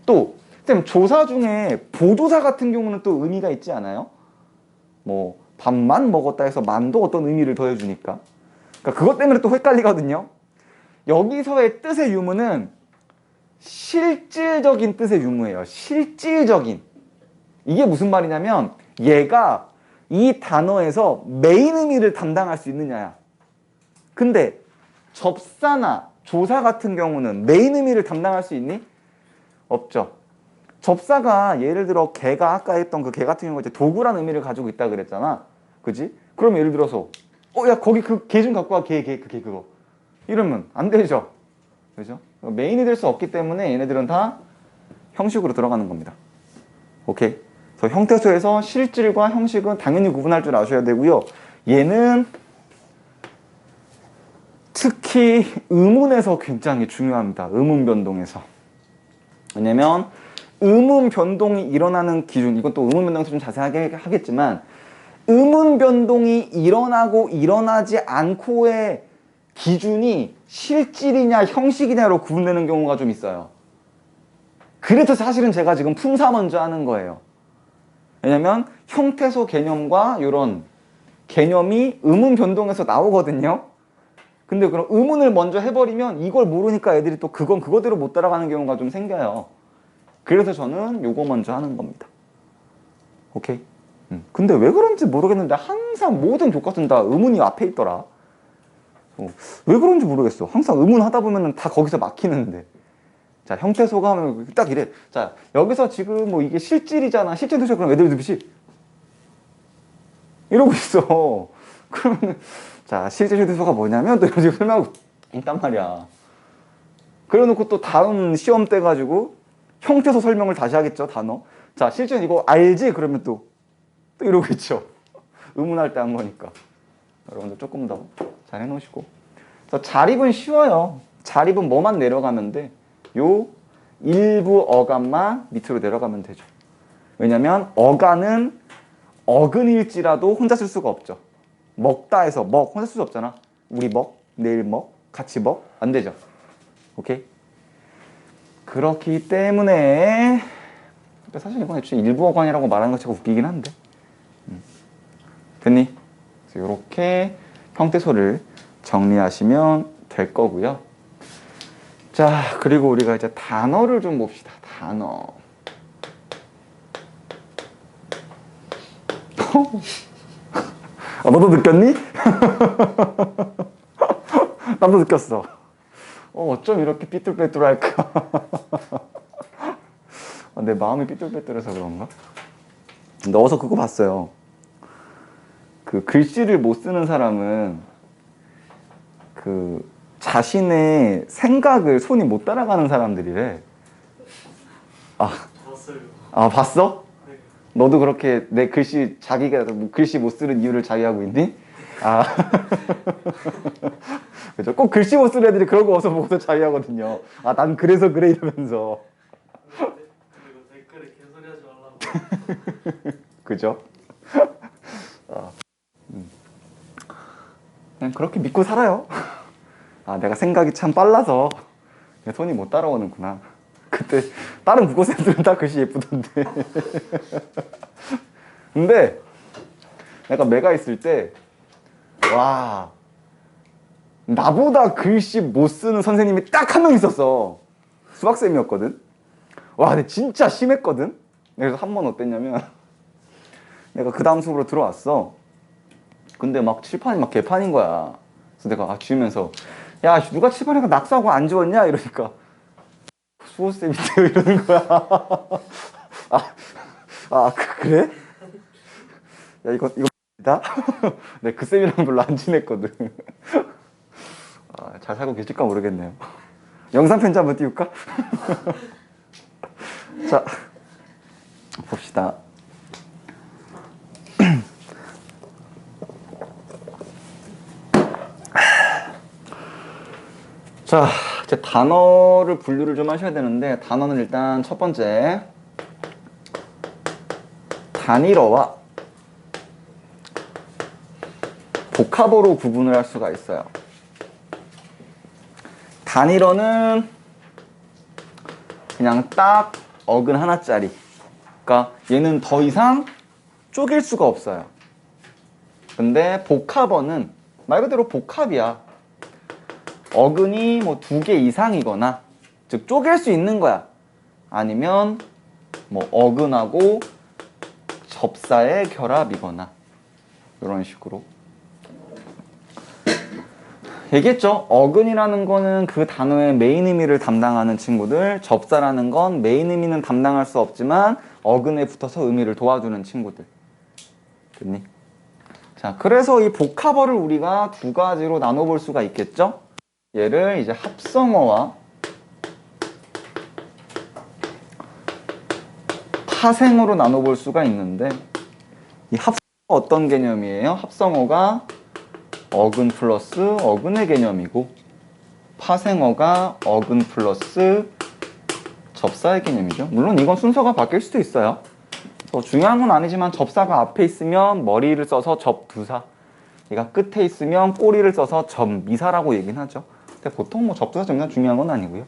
또 쌤, 조사 중에 보조사 같은 경우는 또 의미가 있지 않아요? 뭐 밥만 먹었다 해서 만도 어떤 의미를 더해주니까. 그러니까 그것 때문에 또 헷갈리거든요. 여기서의 뜻의 유무는 실질적인 뜻의 유무예요. 실질적인. 이게 무슨 말이냐면 얘가 이 단어에서 메인 의미를 담당할 수 있느냐야. 근데 접사나 조사 같은 경우는 메인 의미를 담당할 수 있니? 없죠. 접사가 예를 들어 개가 아까 했던 그 개 같은 경우 이제 도구라는 의미를 가지고 있다 그랬잖아. 그지? 그럼 예를 들어서 야 거기 그 개 좀 갖고 와. 그거. 이러면 안 되죠. 그죠? 메인이 될 수 없기 때문에 얘네들은 다 형식으로 들어가는 겁니다. 오케이? 그래서 형태소에서 실질과 형식은 당연히 구분할 줄 아셔야 되고요. 얘는 특히 의문에서 굉장히 중요합니다. 의문 변동에서. 왜냐면 의문 변동이 일어나는 기준, 이건 또 의문 변동에서 좀 자세하게 하겠지만 의문 변동이 일어나고 일어나지 않고의 기준이 실질이냐 형식이냐로 구분되는 경우가 좀 있어요. 그래서 사실은 제가 지금 품사 먼저 하는 거예요. 왜냐면 형태소 개념과 이런 개념이 의문 변동에서 나오거든요. 근데 그럼 의문을 먼저 해버리면 이걸 모르니까 애들이 또 그건 그거대로 못 따라가는 경우가 좀 생겨요. 그래서 저는 요거 먼저 하는 겁니다. 오케이? 근데 왜 그런지 모르겠는데 항상 모든 교과서는 다 의문이 앞에 있더라. 왜 그런지 모르겠어. 항상 의문 하다 보면은 다 거기서 막히는데. 자, 형태소가 하면 딱 이래. 자, 여기서 지금 뭐 이게 실질이잖아. 실질도시 그럼 애들 듣듯이 이러고 있어. 그러면 자, 실질도소가 뭐냐면 또 이런 식으로 설명하고 있단 말이야. 그래 놓고 또 다음 시험 때 가지고 형태소 설명을 다시 하겠죠, 단어. 자, 실질 이거 알지? 그러면 또 이러고 있죠. 의문할 때 한 거니까. 여러분들 조금 더 잘 해놓으시고. 그래서 자립은 쉬워요. 자립은 뭐만 내려가면 돼? 요 일부 어간만 밑으로 내려가면 되죠. 왜냐면 어간은 어근일지라도 혼자 쓸 수가 없죠. 먹다 해서 먹 혼자 쓸 수 없잖아. 우리 먹, 내일 먹, 같이 먹 안 되죠. 오케이? 그렇기 때문에 사실 이건 애초에 일부 어간이라고 말하는 거 제가 웃기긴 한데. 됐니? 그래서 이렇게 형태소를 정리하시면 될 거고요. 자, 그리고 우리가 이제 단어를 좀 봅시다. 단어. 너도 느꼈니? 나도 느꼈어. 어쩜 이렇게 삐뚤빼뚤할까? 내 마음이 삐뚤빼뚤해서 그런가? 넣어서 그거 봤어요. 그 글씨를 못 쓰는 사람은 그 자신의 생각을 손이 못 따라가는 사람들이래. 봤어요. 봤어? 네. 너도 그렇게 내 글씨 자기가 글씨 못 쓰는 이유를 자기하고 있니? 그죠? 꼭 글씨 못 쓰는 애들이 그런 거 어서 보고서 자기하거든요. 난 그래서 그래 이러면서. 그리고 댓글에 개소리하지 말라고. 그죠? 그냥 그렇게 믿고 살아요. 내가 생각이 참 빨라서 손이 못 따라오는구나. 그때 다른 국어쌤들은 다 글씨 예쁘던데. 근데 내가 매가 있을 때 와, 나보다 글씨 못 쓰는 선생님이 딱 한 명 있었어. 수학쌤이었거든. 와, 근데 진짜 심했거든. 그래서 한 번 어땠냐면 내가 그 다음 수업으로 들어왔어. 근데 막 칠판이 막 개판인 거야. 그래서 내가 지우면서 야, 누가 칠판에가 낙서하고 안 지웠냐? 이러니까 수호쌤인데요? 이러는 거야. 그래? 야, 이거 다? 네, 그 쌤이랑 별로 안 친했거든. 잘 살고 계실까 모르겠네요. 영상 편지 한번 띄울까? 자, 봅시다. 자, 이제 단어를 분류를 좀 하셔야 되는데, 단어는 일단 첫 번째 단일어와 복합어로 구분을 할 수가 있어요. 단일어는 그냥 딱 어근 하나짜리. 그러니까 얘는 더 이상 쪼갤 수가 없어요. 근데 복합어는 말 그대로 복합이야. 어근이 뭐 2개 이상이거나, 즉 쪼갤 수 있는 거야. 아니면 뭐 어근하고 접사의 결합이거나 이런 식으로. 얘기했죠? 어근이라는 거는 그 단어의 메인 의미를 담당하는 친구들, 접사라는 건 메인 의미는 담당할 수 없지만 어근에 붙어서 의미를 도와주는 친구들. 됐니? 자, 그래서 이 복합어를 우리가 두 가지로 나눠볼 수가 있겠죠? 얘를 이제 합성어와 파생어로 나눠볼 수가 있는데, 이 합성어가 어떤 개념이에요? 합성어가 어근 플러스 어근의 개념이고, 파생어가 어근 플러스 접사의 개념이죠. 물론 이건 순서가 바뀔 수도 있어요. 중요한 건 아니지만 접사가 앞에 있으면 머리를 써서 접두사, 얘가 끝에 있으면 꼬리를 써서 접미사라고 얘기는 하죠. 근데 보통 뭐 접두사 정말 중요한 건 아니고요.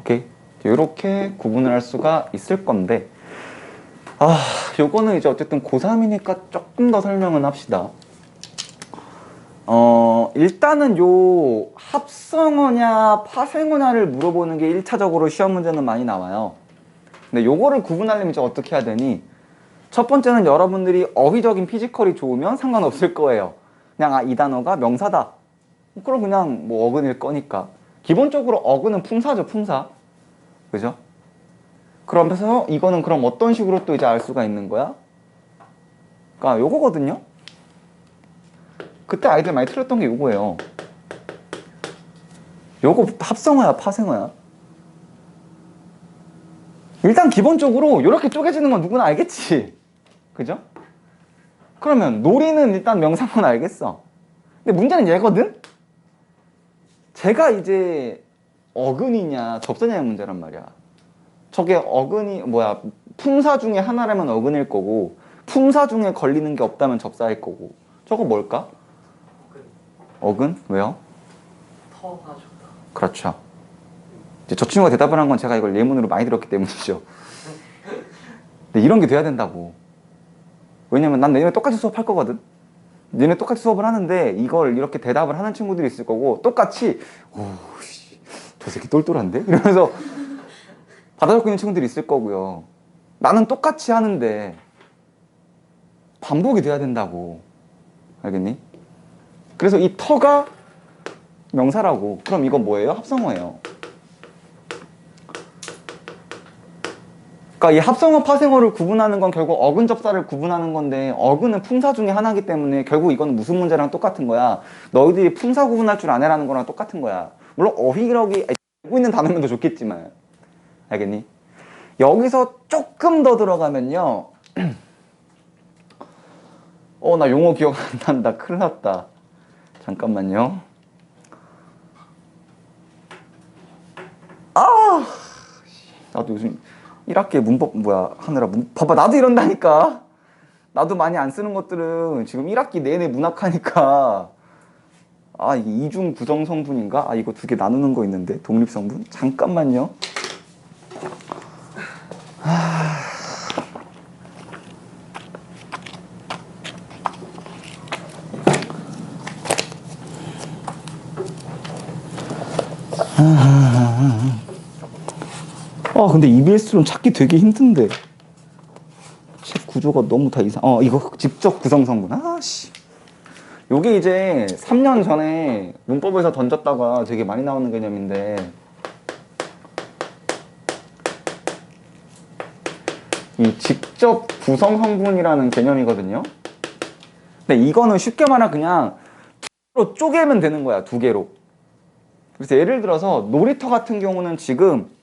오케이, 이렇게 구분을 할 수가 있을 건데, 요거는 이제 어쨌든 고3이니까 조금 더 설명은 합시다. 일단은 요 합성어냐 파생어냐를 물어보는 게 1차적으로 시험 문제는 많이 나와요. 근데 요거를 구분하려면 이제 어떻게 해야 되니? 첫 번째는 여러분들이 어휘적인 피지컬이 좋으면 상관없을 거예요. 그냥 이 단어가 명사다, 그럼 그냥 뭐 어근일 거니까. 기본적으로 어근은 품사죠, 품사. 그죠? 그러면서 이거는 그럼 어떤 식으로 또 이제 알 수가 있는 거야? 그러니까 요거거든요. 그때 아이들 많이 틀렸던 게 요거예요. 요거 합성어야 파생어야? 일단 기본적으로 이렇게 쪼개지는 건 누구나 알겠지. 그죠? 그러면 놀이는 일단 명사만 알겠어. 근데 문제는 얘거든? 제가 이제 어근이냐 접사냐의 문제란 말이야. 저게 어근이 뭐야, 품사 중에 하나라면 어근일 거고, 품사 중에 걸리는 게 없다면 접사일 거고. 저거 뭘까? 어근? 왜요? 터가 좋다. 그렇죠. 이제 저 친구가 대답을 한 건 제가 이걸 예문으로 많이 들었기 때문이죠. 근데 이런 게 돼야 된다고. 왜냐면 난 내년에 똑같이 수업할 거거든. 내년에 똑같이 수업을 하는데 이걸 이렇게 대답을 하는 친구들이 있을 거고, 똑같이 오씨 저 새끼 똘똘한데? 이러면서 받아 적고 있는 친구들이 있을 거고요. 나는 똑같이 하는데 반복이 돼야 된다고. 알겠니? 그래서 이 터가 명사라고. 그럼 이건 뭐예요? 합성어예요. 그러니까 이 합성어 파생어를 구분하는 건 결국 어근 접사를 구분하는 건데, 어근은 품사 중에 하나이기 때문에 결국 이건 무슨 문제랑 똑같은 거야. 너희들이 품사 구분할 줄 아네라는 거랑 똑같은 거야. 물론 어휘력이 알고 있는 단어면 더 좋겠지만. 알겠니? 여기서 조금 더 들어가면요. 나 용어 기억 안 난다. 큰일 났다. 잠깐만요. 나도 요즘 1학기 문법 하느라 봐봐, 나도 이런다니까. 나도 많이 안 쓰는 것들은 지금 1학기 내내 문학하니까. 이게 이중 부정 성분인가? 이거 두 개 나누는 거 있는데, 독립 성분? 잠깐만요. 근데 EBS로는 찾기 되게 힘든데. 책 구조가 너무 다 이상. 이거 직접 구성 성분. 아씨. 요게 이제 3년 전에 문법에서 던졌다가 되게 많이 나오는 개념인데, 이 직접 구성 성분이라는 개념이거든요. 근데 이거는 쉽게 말하면 그냥 두 개로 쪼개면 되는 거야, 두 개로. 그래서 예를 들어서 놀이터 같은 경우는 지금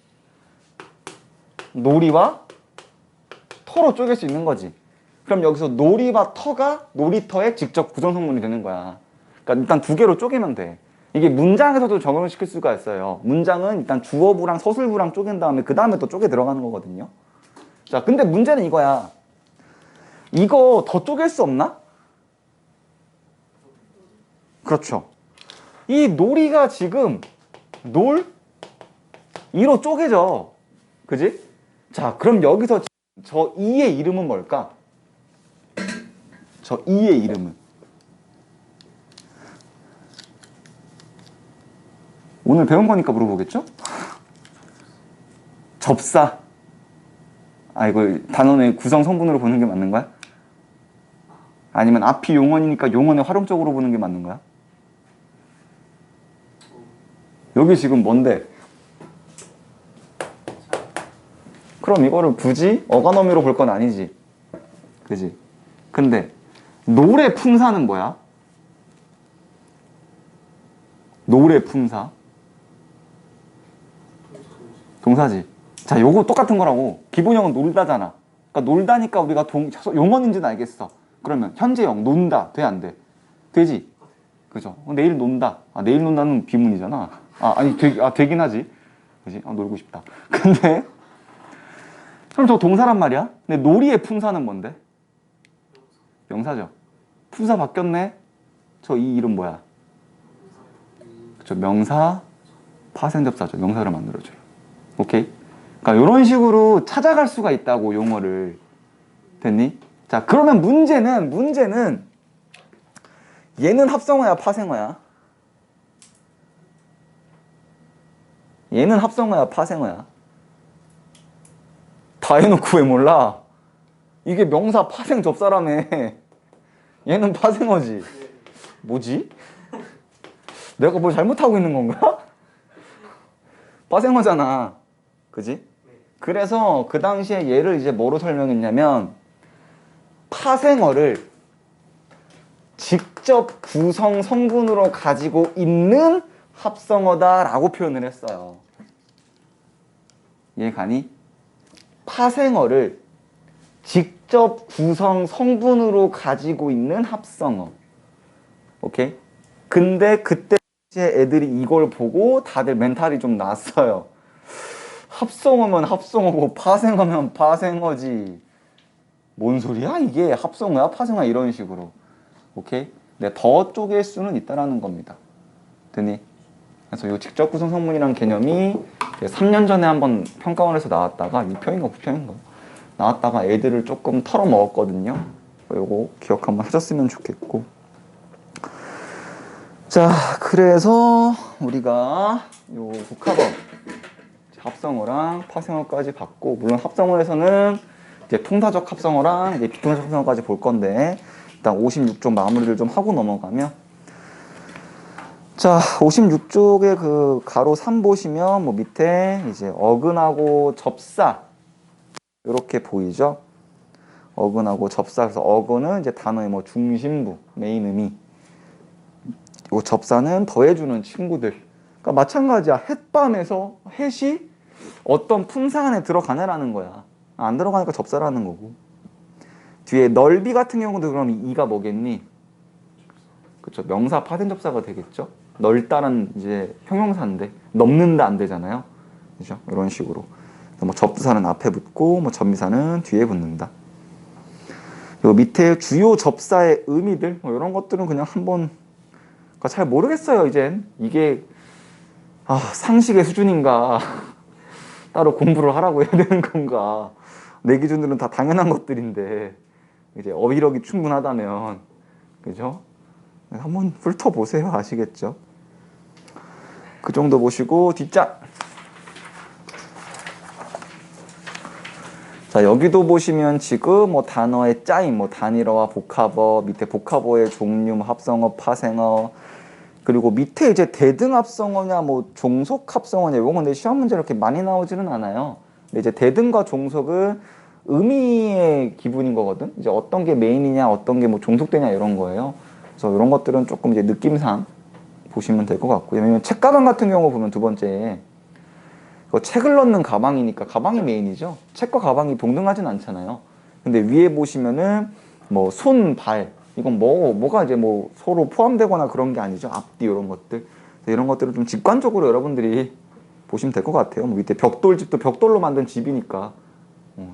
놀이와 터로 쪼갤 수 있는 거지. 그럼 여기서 놀이와 터가 놀이터의 직접 구성 성분이 되는 거야. 그러니까 일단 두 개로 쪼개면 돼. 이게 문장에서도 적용을 시킬 수가 있어요. 문장은 일단 주어부랑 서술부랑 쪼갠 다음에 그 다음에 또 쪼개 들어가는 거거든요. 자, 근데 문제는 이거야. 이거 더 쪼갤 수 없나? 그렇죠. 이 놀이가 지금 이로 쪼개져. 그지? 자, 그럼 여기서 저 이의 이름은 뭘까? 저 이의 이름은 오늘 배운 거니까 물어보겠죠? 접사. 이거 단원의 구성 성분으로 보는 게 맞는 거야? 아니면 앞이 용언이니까 용언의 활용적으로 보는 게 맞는 거야? 여기 지금 뭔데? 그럼 이거를 굳이 어간어미로 볼 건 아니지. 그지? 근데 노래 품사는 뭐야? 노래 품사. 동사지. 자, 요거 똑같은 거라고. 기본형은 놀다잖아. 그러니까 놀다니까 우리가 용언인지는 알겠어. 그러면 현재형 논다. 돼, 안 돼? 되지? 그죠? 내일 논다. 내일 논다는 비문이잖아. 되긴 하지. 그지? 놀고 싶다. 근데 그럼 저 동사란 말이야? 근데 놀이의 품사는 뭔데? 명사죠. 품사 바뀌었네? 저 이 이름 뭐야? 그쵸, 명사, 파생접사죠. 명사를 만들어줘요. 오케이? 그러니까 이런 식으로 찾아갈 수가 있다고, 용어를. 됐니? 자, 그러면 문제는 얘는 합성어야, 파생어야? 얘는 합성어야, 파생어야? 다 해놓고 왜 몰라? 이게 명사 파생 접사라며. 얘는 파생어지. 뭐지? 내가 뭘 잘못하고 있는 건가? 파생어잖아. 그지? 그래서 그 당시에 얘를 이제 뭐로 설명했냐면, 파생어를 직접 구성 성분으로 가지고 있는 합성어다라고 표현을 했어요. 이해 가니? 파생어를 직접 구성 성분으로 가지고 있는 합성어. 오케이? 근데 그때 애들이 이걸 보고 다들 멘탈이 좀 났어요. 합성어면 합성어고 파생어면 파생어지. 뭔 소리야? 이게 합성어야 파생어야 이런 식으로. 오케이? 근데 더 쪼갤 수는 있다라는 겁니다. 되니? 그래서 이 직접 구성 성분이라는 개념이 3년 전에 한번 평가원에서 나왔다가 6평인가 9평인가 나왔다가 애들을 조금 털어먹었거든요. 요거 기억 한번 하셨으면 좋겠고. 자, 그래서 우리가 요 국학어 합성어랑 파생어까지 봤고, 물론 합성어에서는 이제 통사적 합성어랑 이제 비통사적 합성어까지 볼 건데, 일단 56쪽 마무리를 좀 하고 넘어가면, 자, 56쪽에 그 가로 3 보시면 뭐 밑에 이제 어근하고 접사 이렇게 보이죠? 어근하고 접사. 그래서 어근은 이제 단어의 뭐 중심부, 메인 의미. 요 접사는 더해주는 친구들. 그러니까 마찬가지야. 햇밤에서 햇이 어떤 품사 안에 들어가냐라는 거야. 안 들어가니까 접사라는 거고. 뒤에 넓이 같은 경우도 그럼 이가 뭐겠니? 그렇죠. 명사 파생 접사가 되겠죠. 넓다는 이제 형용사인데 넘는다 안 되잖아요. 그죠? 이런 식으로. 뭐 접사는 앞에 붙고 뭐 접미사는 뒤에 붙는다. 요 밑에 주요 접사의 의미들 뭐 이런 것들은 그냥 한번 잘 모르겠어요. 이젠 이게 상식의 수준인가 따로 공부를 하라고 해야 되는 건가. 내 기준으로는 다 당연한 것들인데 이제 어휘력이 충분하다면 그죠? 한번 훑어보세요. 아시겠죠? 그 정도 보시고 뒷장. 자, 여기도 보시면 지금 뭐 단어의 짜임, 뭐 단일어와 복합어, 밑에 복합어의 종류, 뭐 합성어, 파생어, 그리고 밑에 이제 대등합성어냐, 뭐 종속합성어냐, 이건 근데 시험 문제 이렇게 많이 나오지는 않아요. 근데 이제 대등과 종속은 의미의 기분인 거거든. 이제 어떤 게 메인이냐, 어떤 게 뭐 종속되냐 이런 거예요. 그래서 이런 것들은 조금 이제 느낌상 보시면 될 것 같고요. 왜냐면 책가방 같은 경우 보면 두 번째 책을 넣는 가방이니까 가방이 메인이죠. 책과 가방이 동등하진 않잖아요. 근데 위에 보시면은 뭐 손, 발 이건 뭐가 이제 뭐 서로 포함되거나 그런 게 아니죠. 앞뒤 이런 것들. 이런 것들을 좀 직관적으로 여러분들이 보시면 될 것 같아요. 뭐 밑에 벽돌집도 벽돌로 만든 집이니까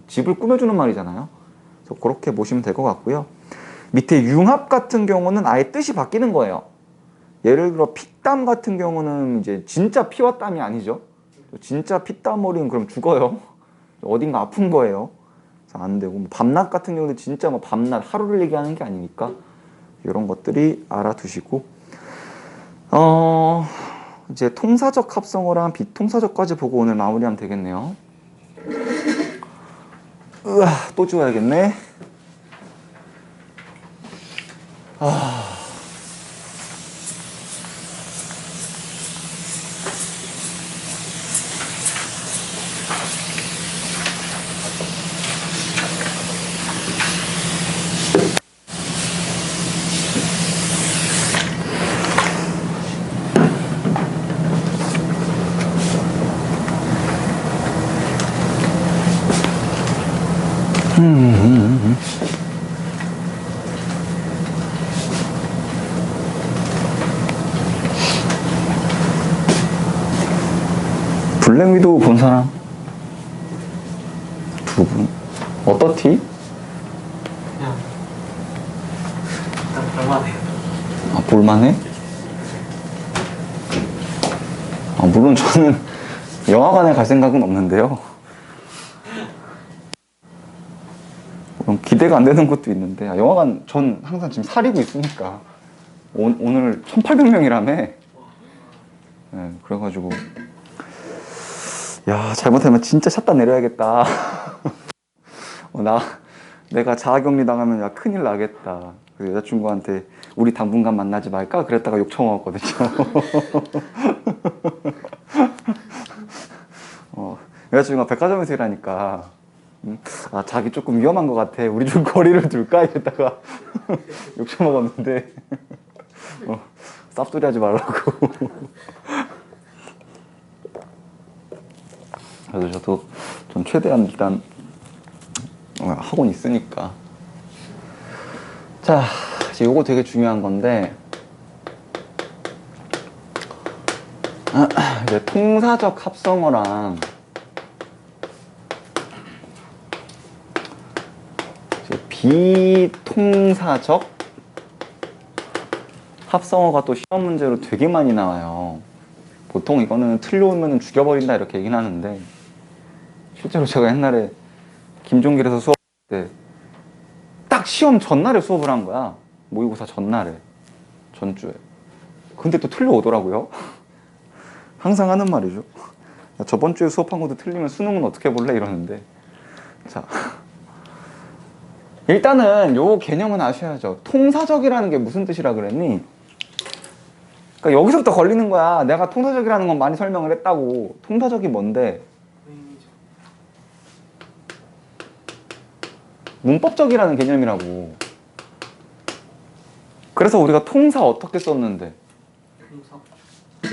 집을 꾸며주는 말이잖아요. 그래서 그렇게 보시면 될 것 같고요. 밑에 융합 같은 경우는 아예 뜻이 바뀌는 거예요. 예를 들어 피땀 같은 경우는 이제 진짜 피와 땀이 아니죠. 진짜 피땀 흘리면 그럼 죽어요. 어딘가 아픈 거예요. 그래서 안 되고, 뭐 밤낮 같은 경우는 진짜 뭐 밤낮 하루를 얘기하는 게 아니니까 이런 것들이 알아두시고, 이제 통사적 합성어랑 비통사적까지 보고 오늘 마무리하면 되겠네요. 으아, 또 지워야겠네. 블랙 위도우 본 사람? 두 분. 어떻디? 그냥 일단 볼만해요. 아, 볼만해? 아, 물론 저는 영화관에 갈 생각은 없는데요. 그럼 기대가 안 되는 것도 있는데, 영화관 전 항상 지금 사리고 있으니까 오늘 1800명이라며. 네, 그래가지고 야, 잘못하면 진짜 샷다 내려야겠다. 내가 자가격리 당하면 야 큰일 나겠다. 그 여자친구한테 우리 당분간 만나지 말까? 그랬다가 욕 처먹었거든요. 여자친구가 백화점에서 일하니까 아, 자기 조금 위험한 것 같아. 우리 좀 거리를 둘까? 이랬다가 욕 처먹었는데 쌉소리 하지 말라고. 그래서 저도 좀 최대한 일단 하고는 있으니까. 자, 이제 요거 되게 중요한 건데, 이제 통사적 합성어랑 이제 비통사적 합성어가 또 시험 문제로 되게 많이 나와요. 보통 이거는 틀려오면 죽여버린다 이렇게 얘기는 하는데, 실제로 제가 옛날에 김종길에서 수업할 때 딱 시험 전날에 수업을 한 거야. 모의고사 전날에, 전주에. 근데 또 틀려오더라고요. 항상 하는 말이죠. 저번 주에 수업한 것도 틀리면 수능은 어떻게 볼래? 이러는데. 자, 일단은 요 개념은 아셔야죠. 통사적이라는 게 무슨 뜻이라 그랬니? 그러니까 여기서부터 걸리는 거야. 내가 통사적이라는 건 많이 설명을 했다고. 통사적이 뭔데? 문법적이라는 개념이라고. 그래서 우리가 통사 어떻게 썼는데?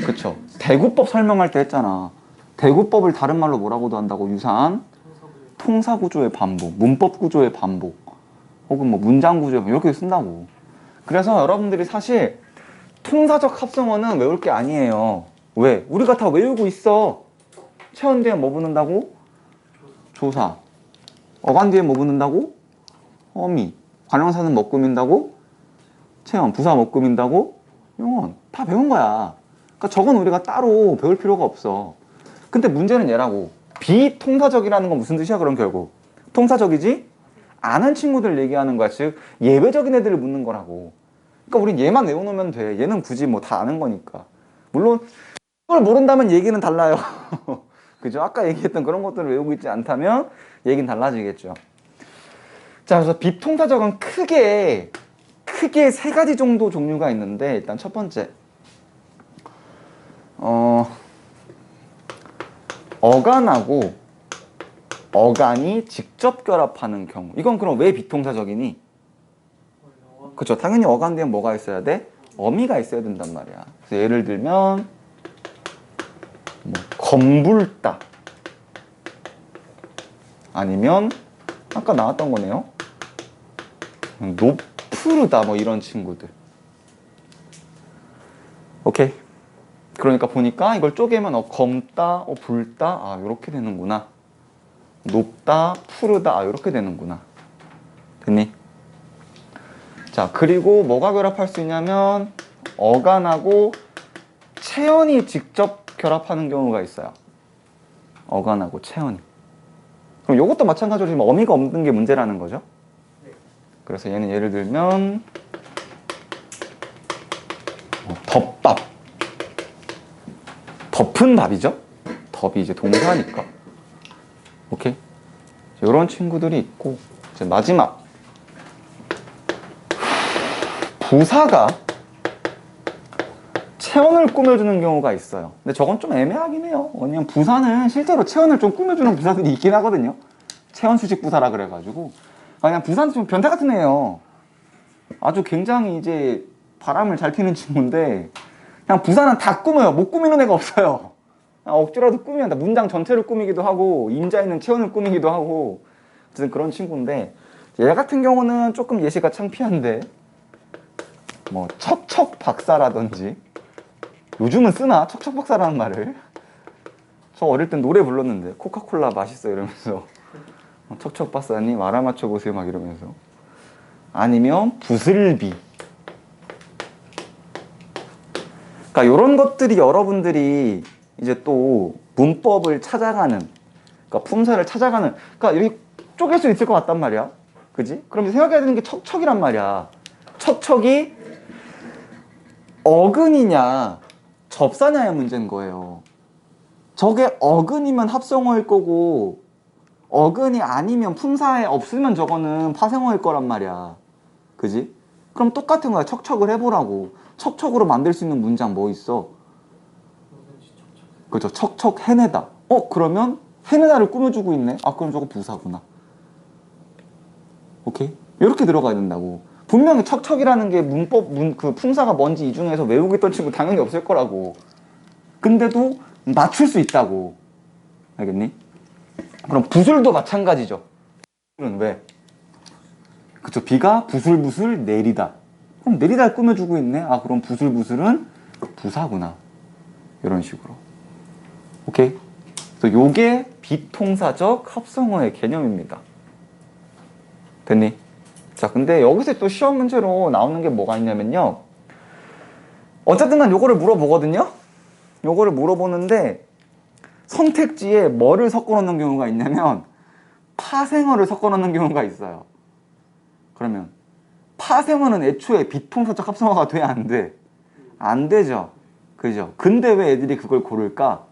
그쵸. 대구법 설명할 때 했잖아. 대구법을 다른 말로 뭐라고도 한다고? 유사한 통사구조의 반복, 문법구조의 반복, 혹은 뭐 문장구조의 반복, 이렇게 쓴다고. 그래서 여러분들이 사실 통사적 합성어는 외울 게 아니에요. 왜? 우리가 다 외우고 있어. 체온 뒤에 뭐 붙는다고? 조사. 어간 뒤에 뭐 붙는다고? 어미. 관형사는 뭐 꾸민다고? 체온. 부사 뭐 꾸민다고? 영원. 다 배운 거야. 그러니까 저건 우리가 따로 배울 필요가 없어. 근데 문제는 얘라고. 비통사적이라는 건 무슨 뜻이야? 그럼 결국 통사적이지? 아는 친구들 얘기하는 거야. 즉 예외적인 애들을 묻는 거라고. 그러니까 우린 얘만 외워놓으면 돼. 얘는 굳이 뭐 다 아는 거니까. 물론 그걸 모른다면 얘기는 달라요. 그죠? 아까 얘기했던 그런 것들을 외우고 있지 않다면 얘기는 달라지겠죠. 자, 그래서 비통사적은 크게 세 가지 정도 종류가 있는데, 일단 첫 번째, 어간하고 어간이 직접 결합하는 경우. 이건 그럼 왜 비통사적이니? 그쵸, 당연히 어간 뒤에 뭐가 있어야 돼? 어미가 있어야 된단 말이야. 그래서 예를 들면 뭐 검불다, 아니면 아까 나왔던 거네요, 노푸르다, 뭐 이런 친구들. 오케이. 그러니까 보니까 이걸 쪼개면 검다, 불다, 아 요렇게 되는구나. 높다, 푸르다, 아 요렇게 되는구나. 됐니? 자, 그리고 뭐가 결합할 수 있냐면 어간하고 체연이 직접 결합하는 경우가 있어요. 어간하고 체연이. 그럼 요것도 마찬가지로 지금 어미가 없는 게 문제라는 거죠. 그래서 얘는 예를 들면 덮밥. 덮은 밥이죠? 덮이 이제 동사니까. 오케이? 이런 친구들이 있고, 이제 마지막 부사가 체언을 꾸며주는 경우가 있어요. 근데 저건 좀 애매하긴 해요. 왜냐면 부사는 실제로 체언을 좀 꾸며주는 부사들이 있긴 하거든요. 체언 수직 부사라 그래가지고. 그냥 부사는 좀 변태 같은 애예요. 아주 굉장히 이제 바람을 잘 피는 친구인데, 그냥 부사는 다 꾸며요. 못 꾸미는 애가 없어요. 억지로라도 꾸미면 다 문장 전체를 꾸미기도 하고, 임자 있는 체언을 꾸미기도 하고, 어쨌든 그런 친구인데, 얘 같은 경우는 조금 예시가 창피한데, 뭐 척척 박사라든지, 요즘은 쓰나? 척척 박사라는 말을. 저 어릴 땐 노래 불렀는데, 코카콜라 맛있어 이러면서 척척 박사님 알아맞혀 보세요 막 이러면서. 아니면 부슬비. 그러니까 이런 것들이 여러분들이 이제 또 문법을 찾아가는, 그러니까 품사를 찾아가는, 그러니까 이렇게 쪼갤 수 있을 것 같단 말이야. 그지? 그럼 생각해야 되는 게 척척이란 말이야. 척척이 어근이냐 접사냐의 문제인 거예요. 저게 어근이면 합성어일 거고, 어근이 아니면 품사에 없으면 저거는 파생어일 거란 말이야. 그지? 그럼 똑같은 거야. 척척을 해보라고. 척척으로 만들 수 있는 문장 뭐 있어? 그죠? 척척 해내다. 그러면 해내다를 꾸며주고 있네. 아, 그럼 저거 부사구나. 오케이? 이렇게 들어가야 된다고. 분명히 척척이라는 게 그 품사가 뭔지 이 중에서 외우고 있던 친구 당연히 없을 거라고. 근데도 맞출 수 있다고. 알겠니? 그럼 부술도 마찬가지죠. 부술은 왜? 그쵸? 비가 부슬부슬 내리다. 그럼 내리다를 꾸며주고 있네. 아, 그럼 부슬부슬은 부사구나. 이런 식으로. 오케이? 그래서 요게 비통사적 합성어의 개념입니다. 됐니? 자, 근데 여기서 또 시험 문제로 나오는 게 뭐가 있냐면요, 어쨌든 간 요거를 물어보거든요. 요거를 물어보는데 선택지에 뭐를 섞어 놓는 경우가 있냐면 파생어를 섞어 놓는 경우가 있어요. 그러면 파생어는 애초에 비통사적 합성어가 돼, 안 돼? 안 되죠. 그죠? 근데 왜 애들이 그걸 고를까?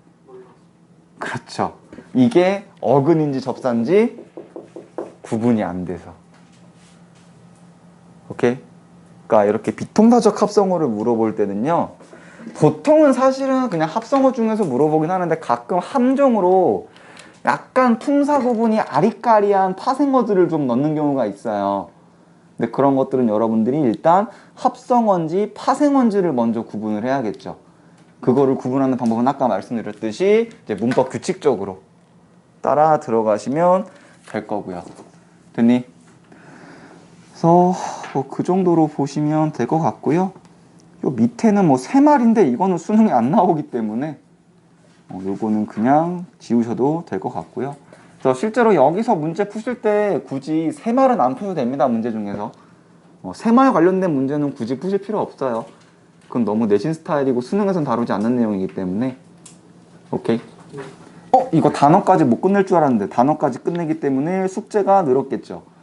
그렇죠. 이게 어근인지 접사인지 구분이 안 돼서. 오케이? 그러니까 이렇게 비통사적 합성어를 물어볼 때는요, 보통은 사실은 그냥 합성어 중에서 물어보긴 하는데 가끔 함정으로 약간 품사 구분이 아리까리한 파생어들을 좀 넣는 경우가 있어요. 근데 그런 것들은 여러분들이 일단 합성어인지 파생어인지를 먼저 구분을 해야겠죠. 그거를 구분하는 방법은 아까 말씀드렸듯이 이제 문법 규칙적으로 따라 들어가시면 될 거고요. 됐니? 그래서 뭐 그 정도로 보시면 될 것 같고요. 요 밑에는 뭐 세 말인데 이거는 수능에 안 나오기 때문에 요거는 그냥 지우셔도 될 것 같고요. 그래서 실제로 여기서 문제 푸실 때 굳이 세 말은 안 푸셔도 됩니다. 문제 중에서 세 말 관련된 문제는 굳이 푸실 필요 없어요. 그건 너무 내신 스타일이고 수능에선 다루지 않는 내용이기 때문에. 오케이? 이거 단어까지 못 끝낼 줄 알았는데 단어까지 끝내기 때문에 숙제가 늘었겠죠.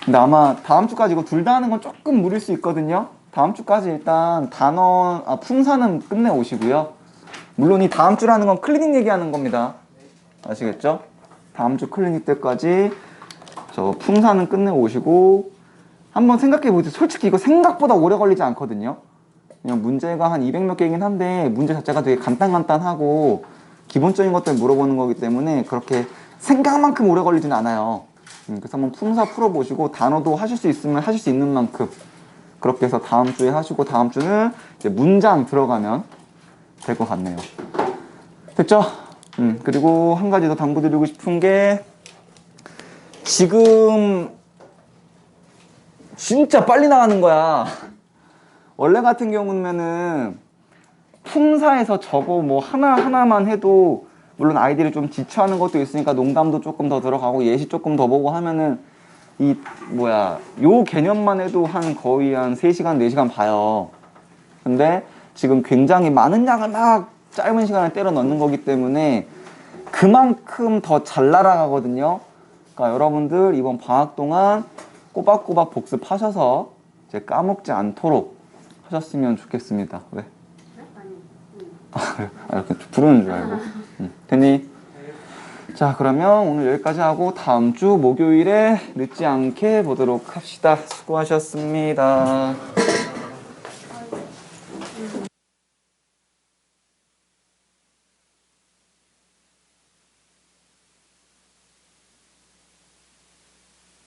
근데 아마 다음 주까지 이거 둘 다 하는 건 조금 무리일 수 있거든요. 다음 주까지 일단 품사는 끝내 오시고요. 물론 이 다음 주라는 건 클리닉 얘기하는 겁니다. 아시겠죠? 다음 주 클리닉 때까지 저 품사는 끝내 오시고 한번 생각해 보세요. 솔직히 이거 생각보다 오래 걸리지 않거든요. 그냥 문제가 한 200몇 개이긴 한데 문제 자체가 되게 간단하고 기본적인 것들 물어보는 거기 때문에 그렇게 생각만큼 오래 걸리진 않아요. 그래서 한번 품사 풀어보시고 단어도 하실 수 있으면 하실 수 있는 만큼 그렇게 해서 다음 주에 하시고 다음 주는 이제 문장 들어가면 될 것 같네요. 됐죠? 그리고 한 가지 더 당부드리고 싶은 게 지금 진짜 빨리 나가는 거야. 원래 같은 경우면은 품사에서 저거 뭐 하나하나만 해도 물론 아이들이 좀 지쳐하는 것도 있으니까 농담도 조금 더 들어가고 예시 조금 더 보고 하면은 요 개념만 해도 거의 한 3시간, 4시간 봐요. 근데 지금 굉장히 많은 양을 막 짧은 시간에 때려 넣는 거기 때문에 그만큼 더 잘 날아가거든요. 그러니까 여러분들 이번 방학 동안 꼬박꼬박 복습하셔서 이제 까먹지 않도록 하셨으면 좋겠습니다. 왜? 이렇게 부르는 줄 알고. 됐니? 자, 그러면 오늘 여기까지 하고 다음 주 목요일에 늦지 않게 보도록 합시다. 수고하셨습니다.